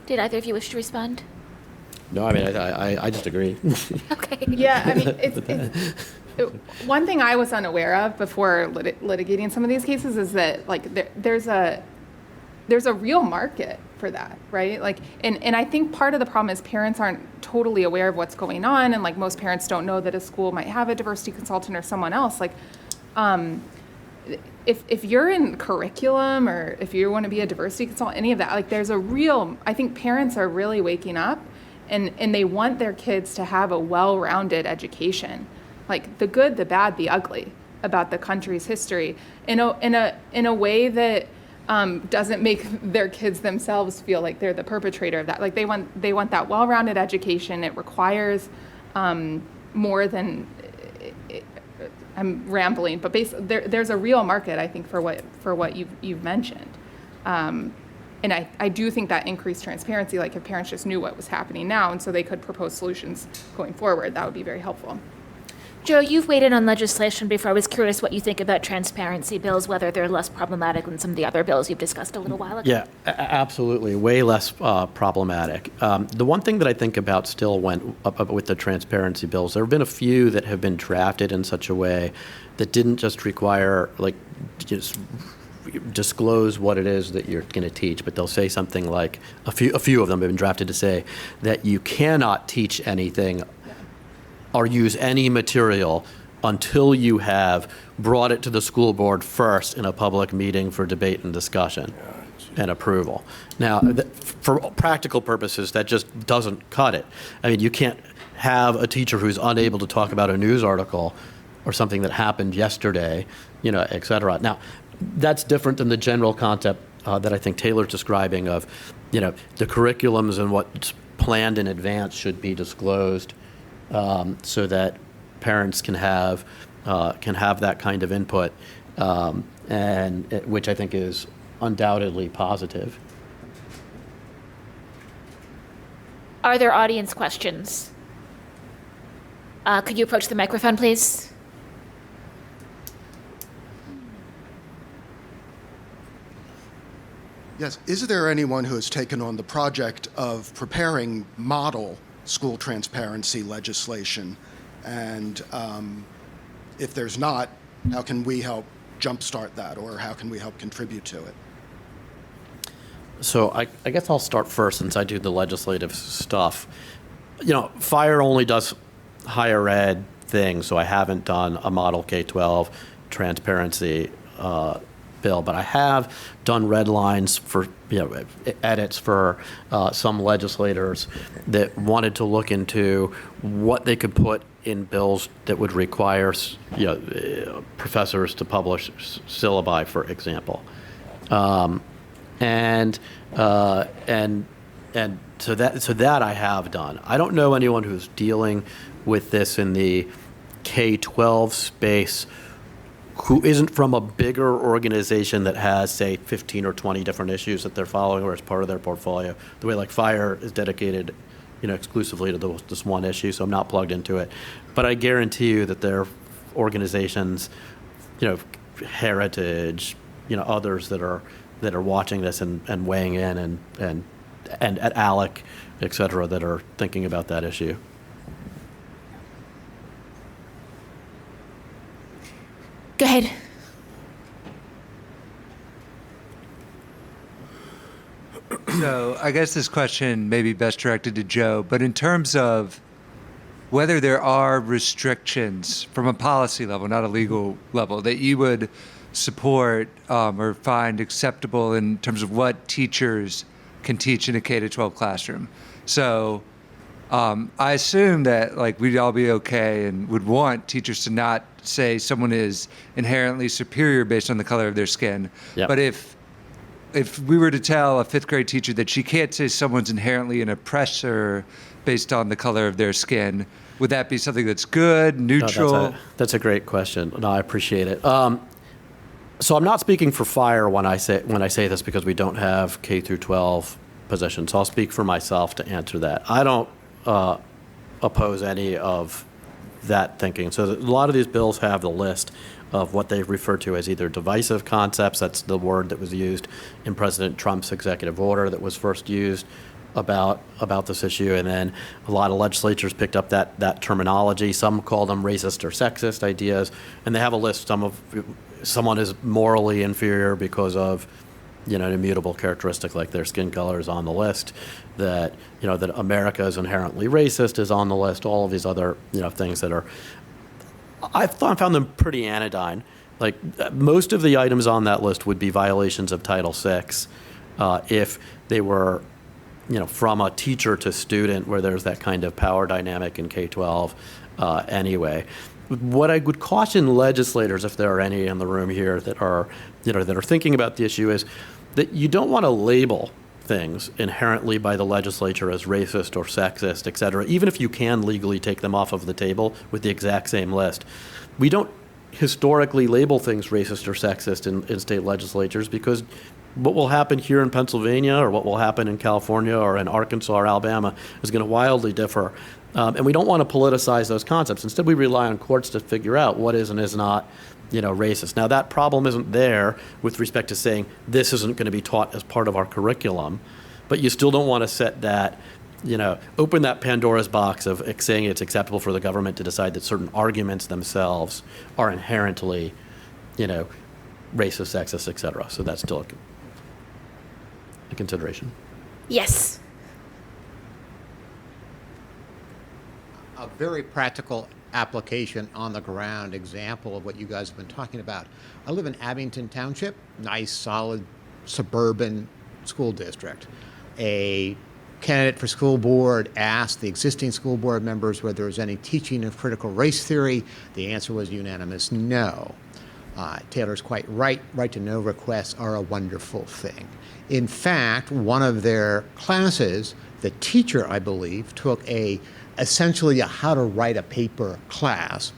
Did either of you wish to respond? No, I mean, I just agree. Okay. Yeah, I mean, one thing I was unaware of before litigating some of these cases is that like there's a real market for that, right? Like, and I think part of the problem is parents aren't totally aware of what's going on, and like most parents don't know that a school might have a diversity consultant or someone else. Like, if you're in curriculum or if you want to be a diversity consultant, any of that, like there's a real, I think parents are really waking up and they want their kids to have a well-rounded education, like the good, the bad, the ugly about the country's history in a way that doesn't make their kids themselves feel like they're the perpetrator of that. Like they want that well-rounded education. It requires more than, I'm rambling, but there's a real market, I think, for what you've mentioned. And I do think that increased transparency, like if parents just knew what was happening now and so they could propose solutions going forward, that would be very helpful. Joe, you've weighed in on legislation before. I was curious what you think about transparency bills, whether they're less problematic than some of the other bills you've discussed a little while ago. Yeah, absolutely. Way less problematic. The one thing that I think about still with the transparency bills, there have been a few that have been drafted in such a way that didn't just require, like, just disclose what it is that you're going to teach, but they'll say something like, a few of them have been drafted to say that you cannot teach anything or use any material until you have brought it to the school board first in a public meeting for debate and discussion and approval. Now, for practical purposes, that just doesn't cut it. I mean, you can't have a teacher who's unable to talk about a news article or something that happened yesterday, et cetera. Now, that's different than the general concept that I think Taylor's describing of, the curriculums and what's planned in advance should be disclosed. So that parents can have that kind of input, and which I think is undoubtedly positive. Are there audience questions? Could you approach the microphone, please? Yes. Is there anyone who has taken on the project of preparing model school transparency legislation? And if there's not, how can we help jumpstart that, or how can we help contribute to it? So I guess I'll start first since I do the legislative stuff. Fire only does higher ed things, so I haven't done a model K12 transparency bill, but I have done red lines for edits for some legislators that wanted to look into what they could put in bills that would require professors to publish syllabi, for example, and so that I have done. I don't know anyone who's dealing with this in the K12 space who isn't from a bigger organization that has, say, 15 or 20 different issues that they're following or as part of their portfolio. The way like fire is dedicated, exclusively to this one issue, so I'm not plugged into it. But I guarantee you that there are organizations, Heritage, others that are watching this and weighing in and at ALEC, et cetera, that are thinking about that issue. Go ahead. So I guess this question may be best directed to Joe, but in terms of whether there are restrictions from a policy level, not a legal level, that you would support or find acceptable in terms of what teachers can teach in a K-12 classroom. So I assume that we'd all be okay and would want teachers to not say someone is inherently superior based on the color of their skin. Yep. But if we were to tell a fifth grade teacher that she can't say someone's inherently an oppressor based on the color of their skin, would that be something that's good, neutral? No, that's a great question. No, I appreciate it. So I'm not speaking for fire when I say this because we don't have K through 12 positions. So I'll speak for myself to answer that. I don't oppose any of that thinking. So a lot of these bills have the list of what they refer to as either divisive concepts, that's the word that was used in President Trump's executive order that was first used about this issue, and then a lot of legislatures picked up that terminology. Some call them racist or sexist ideas, and they have a list. Someone is morally inferior because of, an immutable characteristic like their skin color is on the list. That that America is inherently racist is on the list. All of these other things that are. I found them pretty anodyne. Like most of the items on that list would be violations of Title VI if they were from a teacher to student, where there's that kind of power dynamic in K-12 anyway. What I would caution legislators, if there are any in the room here that are, that are thinking about the issue, is that you don't want to label things inherently by the legislature as racist or sexist, et cetera, even if you can legally take them off of the table with the exact same list. We don't historically label things racist or sexist in state legislatures, because what will happen here in Pennsylvania or what will happen in California or in Arkansas or Alabama is going to wildly differ. And we don't want to politicize those concepts. Instead, we rely on courts to figure out what is and is not, racist. Now, that problem isn't there with respect to saying this isn't going to be taught as part of our curriculum, but you still don't want to set that, open that Pandora's box of saying it's acceptable for the government to decide that certain arguments themselves are inherently, racist, sexist, et cetera. So that's still a consideration. Yes. A very practical application on the ground example of what you guys have been talking about. I live in Abington Township, nice, solid, suburban school district. A candidate for school board asked the existing school board members whether there was any teaching of critical race theory. The answer was unanimous no. Taylor's quite right. Right to know requests are a wonderful thing. In fact, one of their classes, the teacher, I believe, took essentially a how to write a paper class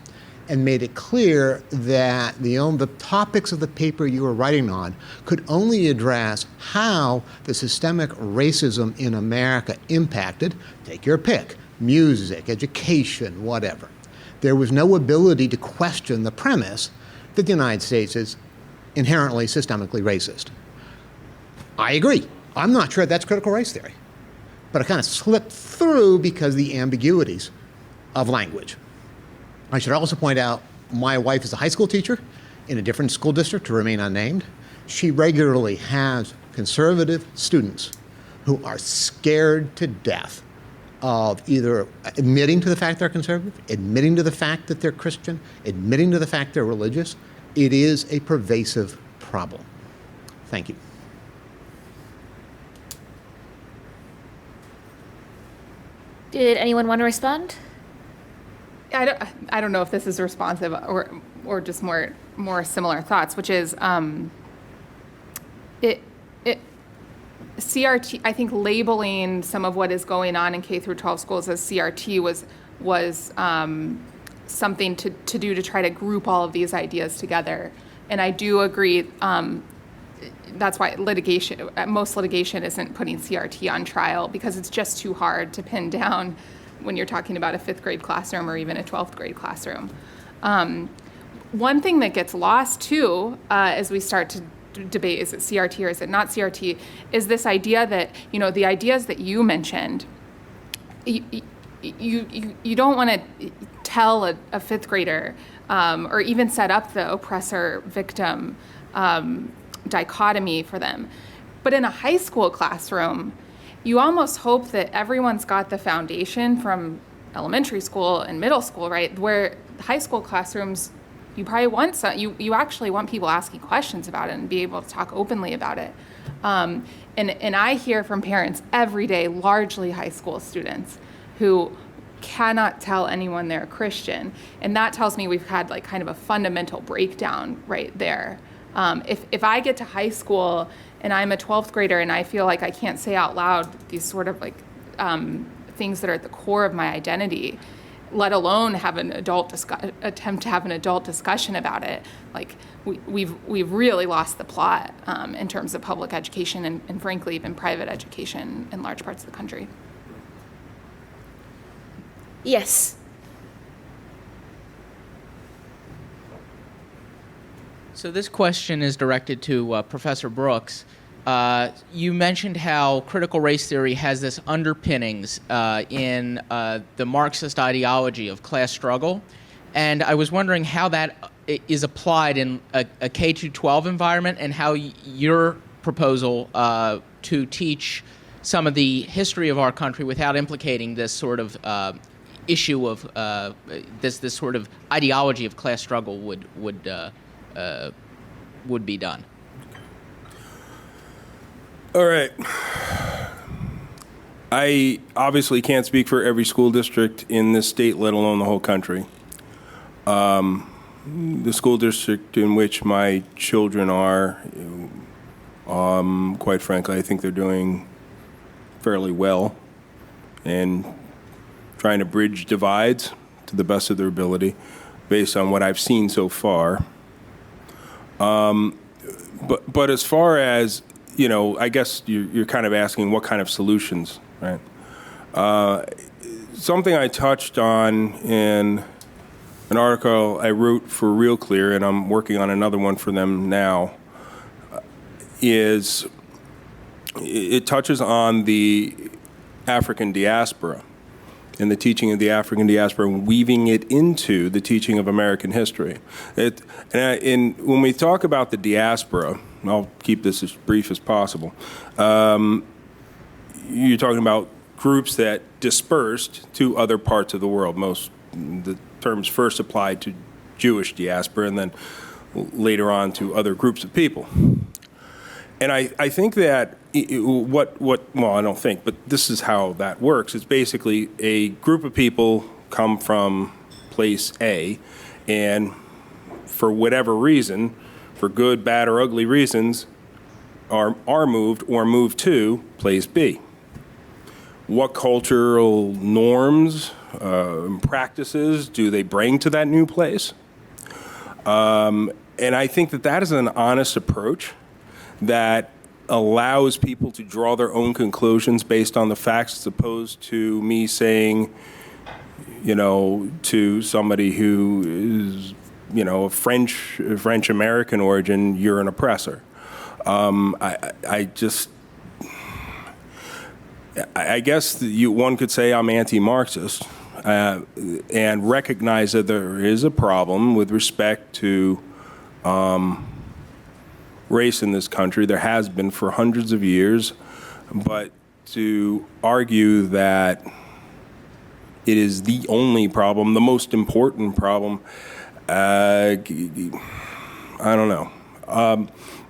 and made it clear that the topics of the paper you were writing on could only address how the systemic racism in America impacted, take your pick, music, education, whatever. There was no ability to question the premise that the United States is inherently systemically racist. I agree. I'm not sure that's critical race theory. But it kind of slipped through because of the ambiguities of language. I should also point out my wife is a high school teacher in a different school district, to remain unnamed. She regularly has conservative students who are scared to death of either admitting to the fact they're conservative, admitting to the fact that they're Christian, admitting to the fact they're religious. It is a pervasive problem. Thank you. Did anyone want to respond? I don't know if this is responsive or just more similar thoughts, which is CRT. I think labeling some of what is going on in K through 12 schools as CRT was something to do to try to group all of these ideas together. And I do agree. That's why most litigation isn't putting CRT on trial, because it's just too hard to pin down when you're talking about a 5th grade classroom or even a 12th grade classroom. One thing that gets lost too, as we start to debate, is it CRT or is it not CRT, is this idea that, the ideas that you mentioned, you don't want to tell a 5th grader or even set up the oppressor-victim dichotomy for them. But in a high school classroom, you almost hope that everyone's got the foundation from elementary school and middle school, right? Where high school classrooms, you probably want you actually want people asking questions about it and be able to talk openly about it. And I hear from parents every day, largely high school students, who cannot tell anyone they're a Christian. And that tells me we've had kind of a fundamental breakdown right there. If I get to high school and I'm a 12th grader and I feel like I can't say out loud these sort of things that are at the core of my identity, let alone have an attempt to have an adult discussion about it, we've really lost the plot in terms of public education and frankly even private education in large parts of the country. Yes. So this question is directed to Professor Brooks. You mentioned how critical race theory has this underpinnings in the Marxist ideology of class struggle, and I was wondering how that is applied in a K-12 environment, and how your proposal to teach some of the history of our country without implicating this sort of issue of this sort of ideology of class struggle would be done. All right. I obviously can't speak for every school district in this state, let alone the whole country. The school district in which my children are, quite frankly, I think they're doing fairly well and trying to bridge divides to the best of their ability based on what I've seen so far. But as far as, I guess you're kind of asking what kind of solutions, right? Something I touched on in an article I wrote for Real Clear, and I'm working on another one for them now, is it touches on the African diaspora and the teaching of the African diaspora and weaving it into the teaching of American history. When we talk about the diaspora, I'll keep this as brief as possible, you're talking about groups that dispersed to other parts of the world. The terms first applied to Jewish diaspora and then later on to other groups of people. And I think that well, I don't think, but this is how that works. It's basically a group of people come from place A, and for whatever reason, for good, bad, or ugly reasons, are moved or moved to place B. What cultural norms, practices do they bring to that new place? And I think that is an honest approach that allows people to draw their own conclusions based on the facts, as opposed to me saying, to somebody who is, of French American origin, you're an oppressor. I guess one could say I'm anti-Marxist and recognize that there is a problem with respect to race in this country. There has been for hundreds of years, but to argue that it is the only problem, the most important problem, I don't know.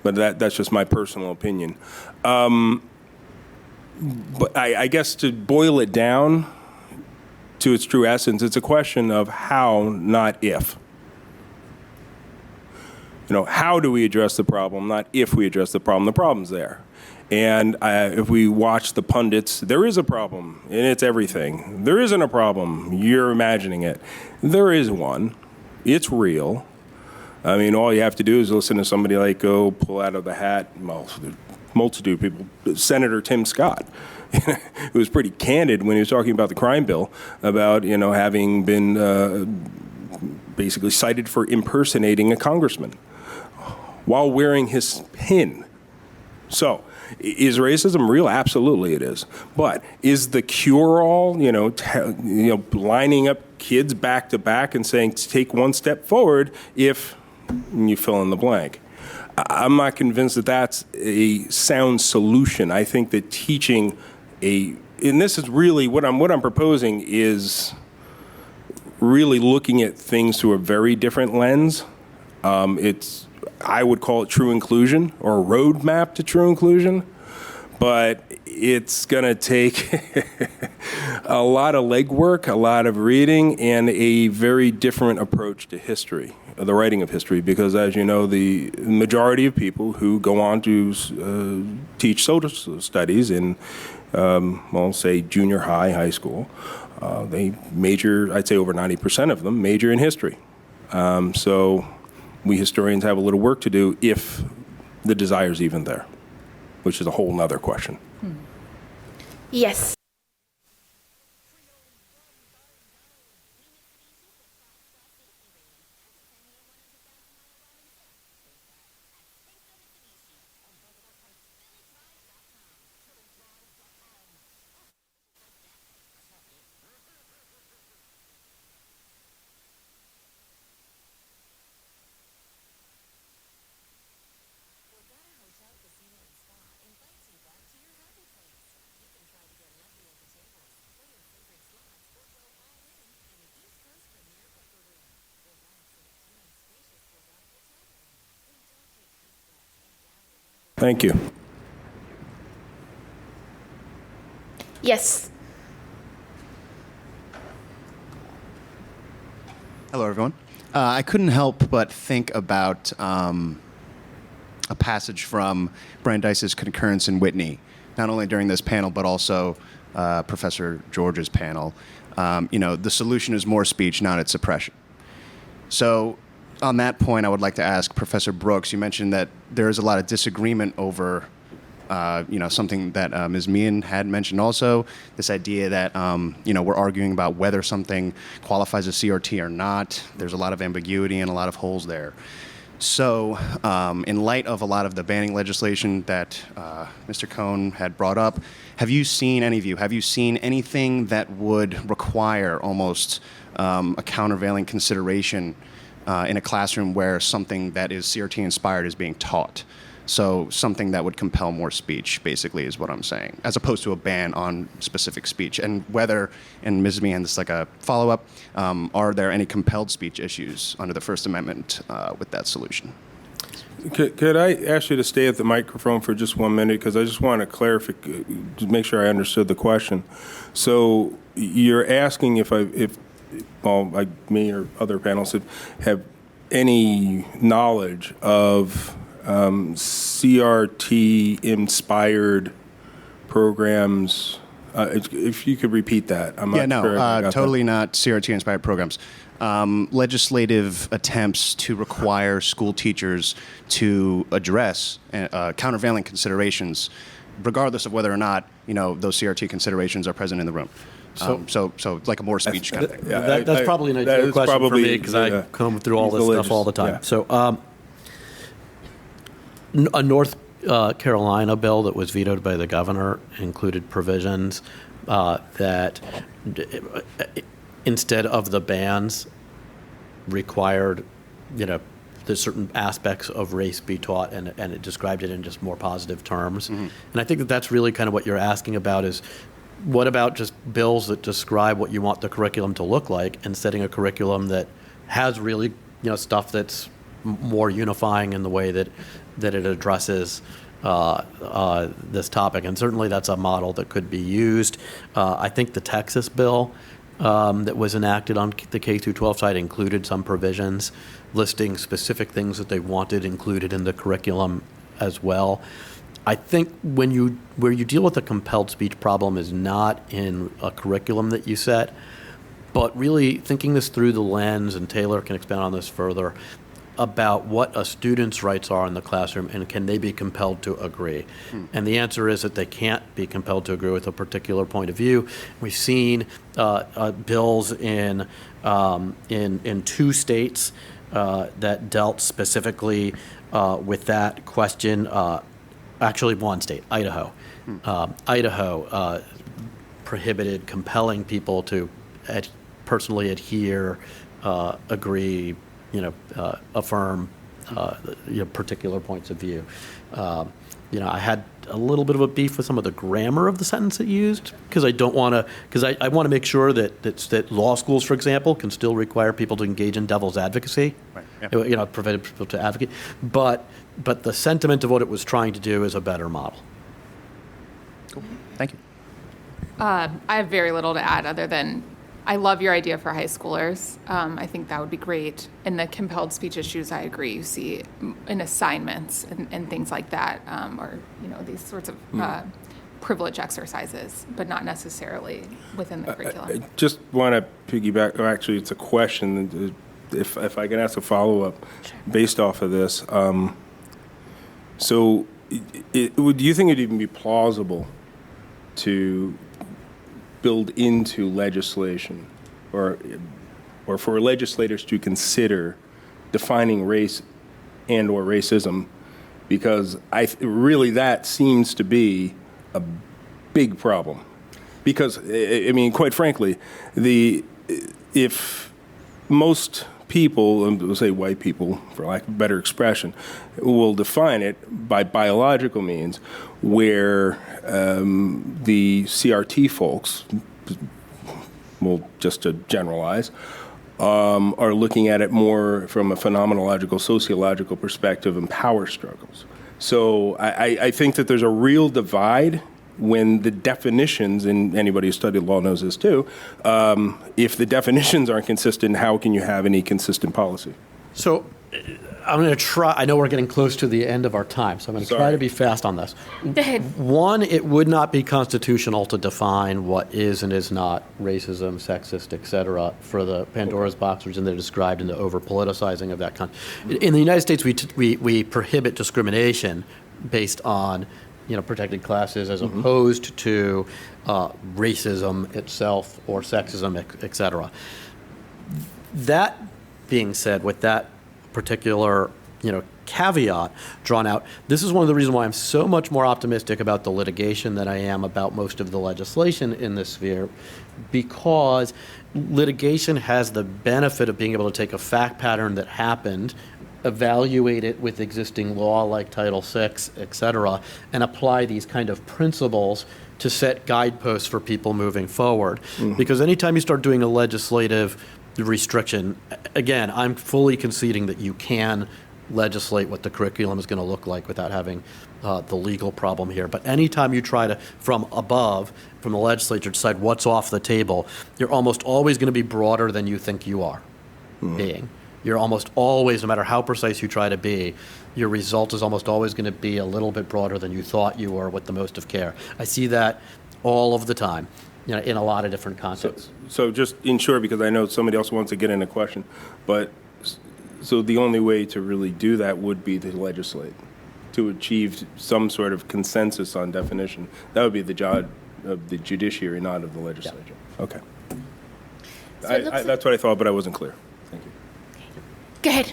But that's just my personal opinion. But I guess to boil it down to its true essence, it's a question of how, not if. How do we address the problem, not if we address the problem. The problem's there. And if we watch the pundits, there is a problem, and it's everything. There isn't a problem. You're imagining it. There is one. It's real. I mean, all you have to do is listen to somebody like pull out of the hat, well, multitude of people, Senator Tim Scott, who was pretty candid when he was talking about the crime bill, about, having been basically cited for impersonating a congressman while wearing his pin. So, is racism real? Absolutely it is. But is the cure-all, lining up kids back to back and saying, take one step forward if you fill in the blank? I'm not convinced that that's a sound solution. I think that teaching and this is really what I'm proposing is really looking at things through a very different lens. I would call it true inclusion or a roadmap to true inclusion, but it's going to take a lot of legwork, a lot of reading, and a very different approach to history, the writing of history, because as you know, the majority of people who go on to teach social studies in, say junior high school, they major, I'd say over 90% of them major in history. So we historians have a little work to do if the desire's even there, which is a whole nother question. Yes. Thank you. Yes. Hello, everyone. I couldn't help but think about a passage from Brandeis's concurrence in Whitney, not only during this panel, but also Professor George's panel. The solution is more speech, not its suppression. So on that point, I would like to ask Professor Brooks, you mentioned that there is a lot of disagreement over something that Ms. Meehan had mentioned also, this idea that, we're arguing about whether something qualifies as CRT or not. There's a lot of ambiguity and a lot of holes there. So in light of a lot of the banning legislation that Mr. Cohn had brought up, have you seen anything that would require almost a countervailing consideration in a classroom where something that is CRT inspired is being taught? So something that would compel more speech, basically, is what I'm saying, as opposed to a ban on specific speech. And whether, and Ms. Meehan, this is like a follow-up, are there any compelled speech issues under the First Amendment with that solution? Could I ask you to stay at the microphone for just 1 minute, because I just want to clarify, to make sure I understood the question. So you're asking if like me or other panelists have any knowledge of CRT-inspired programs. If you could repeat that. I'm not sure totally not CRT-inspired programs. Legislative attempts to require school teachers to address countervailing considerations, regardless of whether or not those CRT considerations are present in the room. So like a more speech kind of thing. That's probably an ideal question for me, because I comb through all this stuff all the time. Yeah. So a North Carolina bill that was vetoed by the governor included provisions that instead of the bans required, that certain aspects of race be taught, and it described it in just more positive terms. Mm-hmm. And I think that that's really kind of what you're asking about is, what about just bills that describe what you want the curriculum to look like, and setting a curriculum that has really, stuff that's more unifying in the way that it addresses this topic. And certainly that's a model that could be used. I think the Texas bill that was enacted on the K-12 side included some provisions listing specific things that they wanted included in the curriculum as well. I think where you deal with a compelled speech problem is not in a curriculum that you set, but really thinking this through the lens, and Taylor can expand on this further, about what a student's rights are in the classroom, and can they be compelled to agree? And the answer is that they can't be compelled to agree with a particular point of view. We've seen bills in 2 states that dealt specifically with that question. Actually, 1 state, Idaho. Idaho prohibited compelling people to personally adhere, agree, affirm particular points of view. I had a little bit of a beef with some of the grammar of the sentence it used, because I want to make sure that law schools, for example, can still require people to engage in devil's advocacy. Right. Yeah. Prevent people to advocate. But the sentiment of what it was trying to do is a better model. Cool. Thank you. I have very little to add other than I love your idea for high schoolers. I think that would be great. And the compelled speech issues, I agree. You see in assignments and things like that, or these sorts of privilege exercises, but not necessarily within the curriculum. I just want to piggyback. Or actually, it's a question. If I can ask a follow-up based off of this. So, do you think it'd even be plausible to build into legislation, or for legislators to consider defining race and or racism, because really that seems to be a big problem. Because quite frankly, if most people, and we'll say white people for lack of a better expression, will define it by biological means, where the CRT folks, well, just to generalize, are looking at it more from a phenomenological, sociological perspective and power struggles. So I think that there's a real divide when the definitions, and anybody who studied law knows this too, if the definitions aren't consistent, how can you have any consistent policy? So I'm going to try, I know we're getting close to the end of our time, so I'm going to try to be fast on this. Go ahead. One, it would not be constitutional to define what is and is not racism, sexist, et cetera, for the Pandora's box, which they're described in the over-politicizing of that In the United States, we prohibit discrimination based on protected classes as opposed to racism itself or sexism, et cetera. That being said, with that particular caveat drawn out, this is one of the reasons why I'm so much more optimistic about the litigation than I am about most of the legislation in this sphere, because litigation has the benefit of being able to take a fact pattern that happened, evaluate it with existing law like Title VI, et cetera, and apply these kind of principles to set guideposts for people moving forward. Because anytime you start doing a legislative restriction, again, I'm fully conceding that you can legislate what the curriculum is going to look like without having the legal problem here. But anytime you try to, from above, from the legislature, decide what's off the table, you're almost always going to be broader than you think you are being. You're almost always, no matter how precise you try to be, your result is almost always going to be a little bit broader than you thought you were with the most of care. I see that all of the time, in a lot of different contexts. So just in short, because I know somebody else wants to get in a question, but so the only way to really do that would be to legislate, to achieve some sort of consensus on definition. That would be the job of the judiciary, not of the legislature. Yeah. Okay. So that's what I thought, but I wasn't clear. Thank you. Go ahead.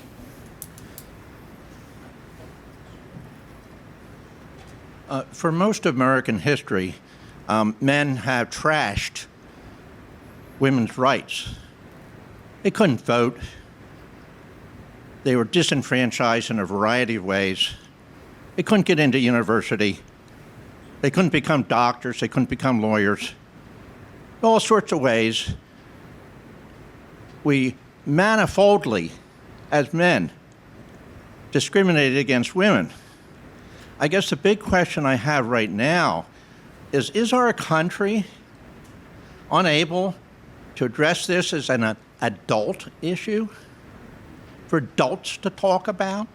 For most of American history, men have trashed women's rights. They couldn't vote. They were disenfranchised in a variety of ways. They couldn't get into university. They couldn't become doctors. They couldn't become lawyers. All sorts of ways. We manifoldly, as men, discriminated against women. I guess the big question I have right now is our country unable to address this as an adult issue for adults to talk about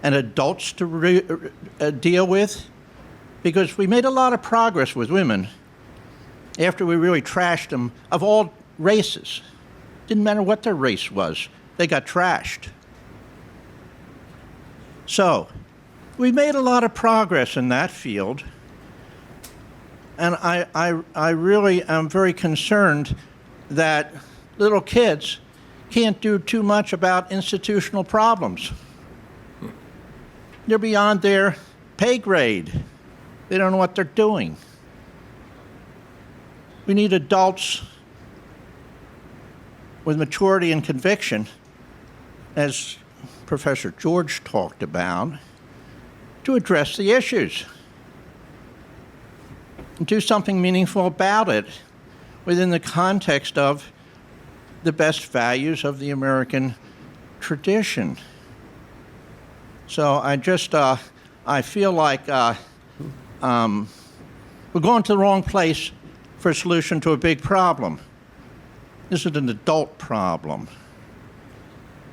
and adults to deal with? Because we made a lot of progress with women after we really trashed them of all races. Didn't matter what their race was, they got trashed. So, we made a lot of progress in that field, and I really am very concerned that little kids can't do too much about institutional problems. They're beyond their pay grade. They don't know what they're doing. We need adults with maturity and conviction, as Professor George talked about, to address the issues and do something meaningful about it within the context of the best values of the American tradition. So I just, I feel like we're going to the wrong place for a solution to a big problem. This is an adult problem.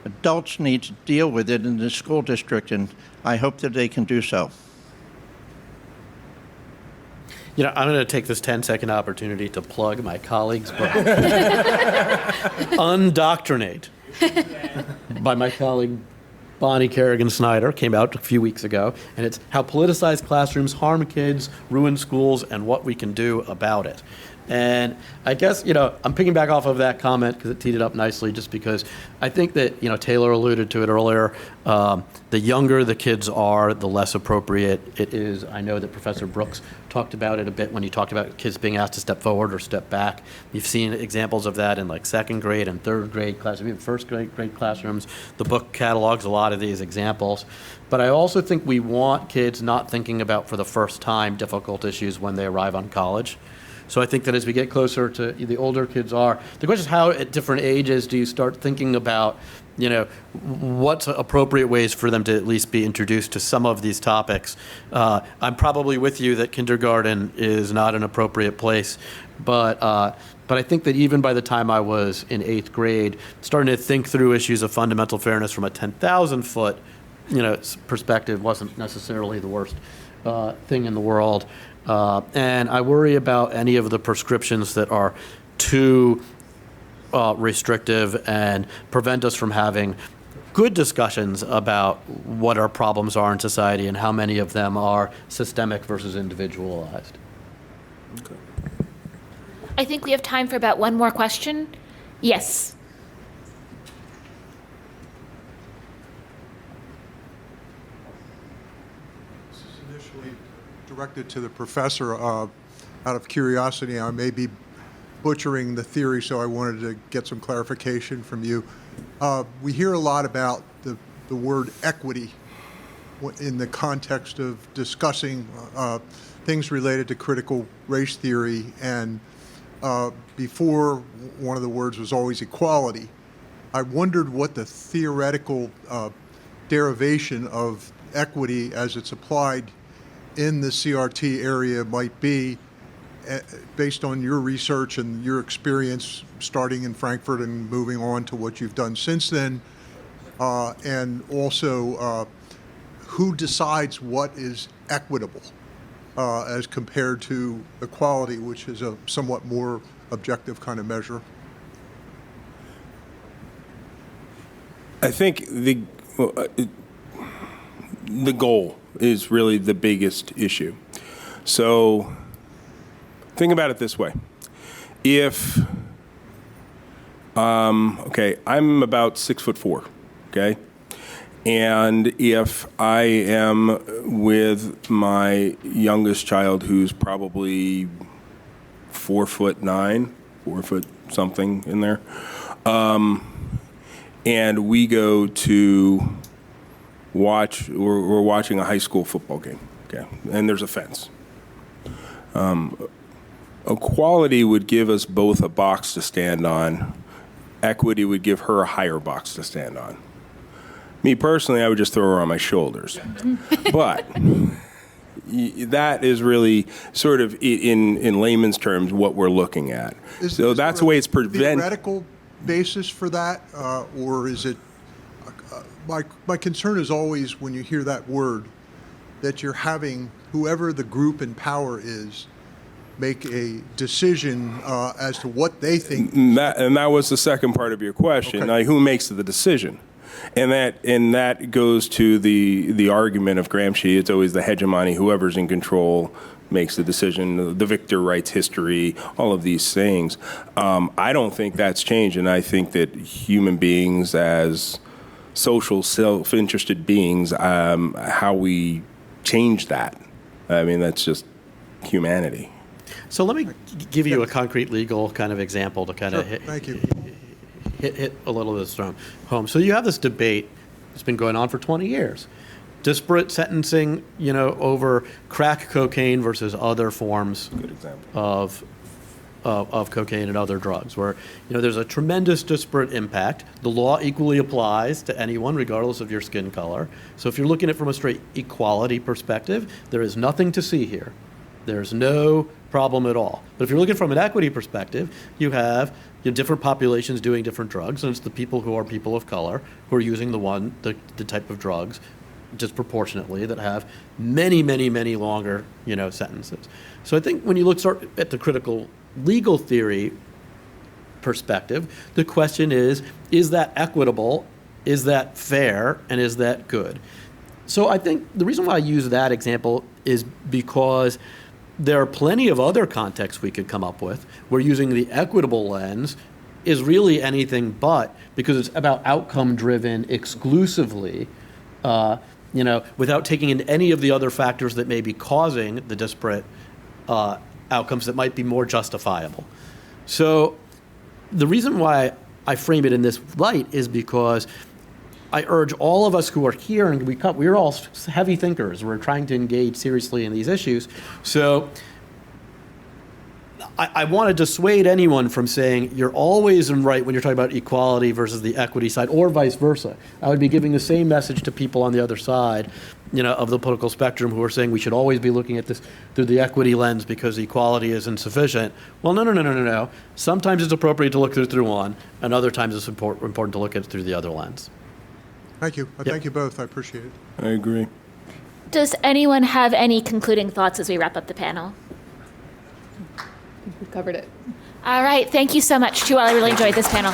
Adults need to deal with it in the school district, and I hope that they can do so. I'm going to take this 10-second opportunity to plug my colleague's book, Undoctrinate, by my colleague Bonnie Kerrigan-Snyder, came out a few weeks ago, and it's How Politicized Classrooms Harm Kids, Ruin Schools, and What We Can Do About It. And I guess, I'm picking back off of that comment because it teed it up nicely, just because I think that, Taylor alluded to it earlier. The younger the kids are, the less appropriate it is. I know that Professor Brooks talked about it a bit when he talked about kids being asked to step forward or step back. You've seen examples of that in second grade and third grade classrooms, even first grade classrooms. The book catalogs a lot of these examples. But I also think we want kids not thinking about for the first time difficult issues when they arrive on college. So I think that as we get closer to the older kids are, the question is how at different ages do you start thinking about what's appropriate ways for them to at least be introduced to some of these topics. I'm probably with you that kindergarten is not an appropriate place, but I think that even by the time I was in 8th grade, starting to think through issues of fundamental fairness from a 10,000 foot, perspective wasn't necessarily the worst thing in the world. And I worry about any of the prescriptions that are too restrictive and prevent us from having good discussions about what our problems are in society and how many of them are systemic versus individualized. Okay. I think we have time for about one more question. Yes. This is initially directed to the professor. Out of curiosity, I may be butchering the theory, so I wanted to get some clarification from you. We hear a lot about the word equity in the context of discussing things related to critical race theory, and before, one of the words was always equality. I wondered what the theoretical derivation of equity as it's applied in the CRT area might be, based on your research and your experience starting in Frankfurt and moving on to what you've done since then, and also who decides what is equitable as compared to equality, which is a somewhat more objective kind of measure? I think the goal is really the biggest issue. So think about it this way. If, okay, I'm about 6'4", okay? And if I am with my youngest child, who's probably 4'9", 4 foot something in there, and we go to watch, we're watching a high school football game, okay, and there's a fence. Equality would give us both a box to stand on. Equity would give her a higher box to stand on. Me personally, I would just throw her on my shoulders. But that is really sort of, in layman's terms, what we're looking at. So that's the way it's prevented. Theoretical basis for that, or is it? My concern is always when you hear that word, that you're having whoever the group in power is make a decision as to what they think. And that was the second part of your question. Okay. Like, who makes the decision? And that goes to the argument of Gramsci. It's always the hegemony. Whoever's in control makes the decision. The victor writes history. All of these things. I don't think that's changed, and I think that human beings, as social, self-interested beings, how we change that. I mean, that's just humanity. So let me give you a concrete legal kind of example to kind of hit a little of this home. So you have this debate that's been going on for 20 years. Disparate sentencing, over crack cocaine versus other forms of cocaine and other drugs, where there's a tremendous disparate impact. The law equally applies to anyone, regardless of your skin color. So if you're looking at it from a straight equality perspective, there is nothing to see here. There's no problem at all. But if you're looking from an equity perspective, you have different populations doing different drugs, and it's the people who are people of color who are using the type of drugs disproportionately that have many, many, many longer sentences. So I think when you start at the critical legal theory perspective, the question is that equitable, is that fair, and is that good? So I think the reason why I use that example is because there are plenty of other contexts we could come up with where using the equitable lens is really anything but, because it's about outcome driven exclusively, without taking in any of the other factors that may be causing the disparate outcomes that might be more justifiable. So the reason why I frame it in this light is because I urge all of us who are here, and we're all heavy thinkers. We're trying to engage seriously in these issues. So I want to dissuade anyone from saying you're always in right when you're talking about equality versus the equity side, or vice versa. I would be giving the same message to people on the other side, of the political spectrum who are saying we should always be looking at this through the equity lens because equality is insufficient. Well, no. Sometimes it's appropriate to look through one, and other times it's important to look at it through the other lens. Thank you. Thank you both. I appreciate it. I agree. Does anyone have any concluding thoughts as we wrap up the panel? We covered it. All right. Thank you so much, too. I really enjoyed this panel.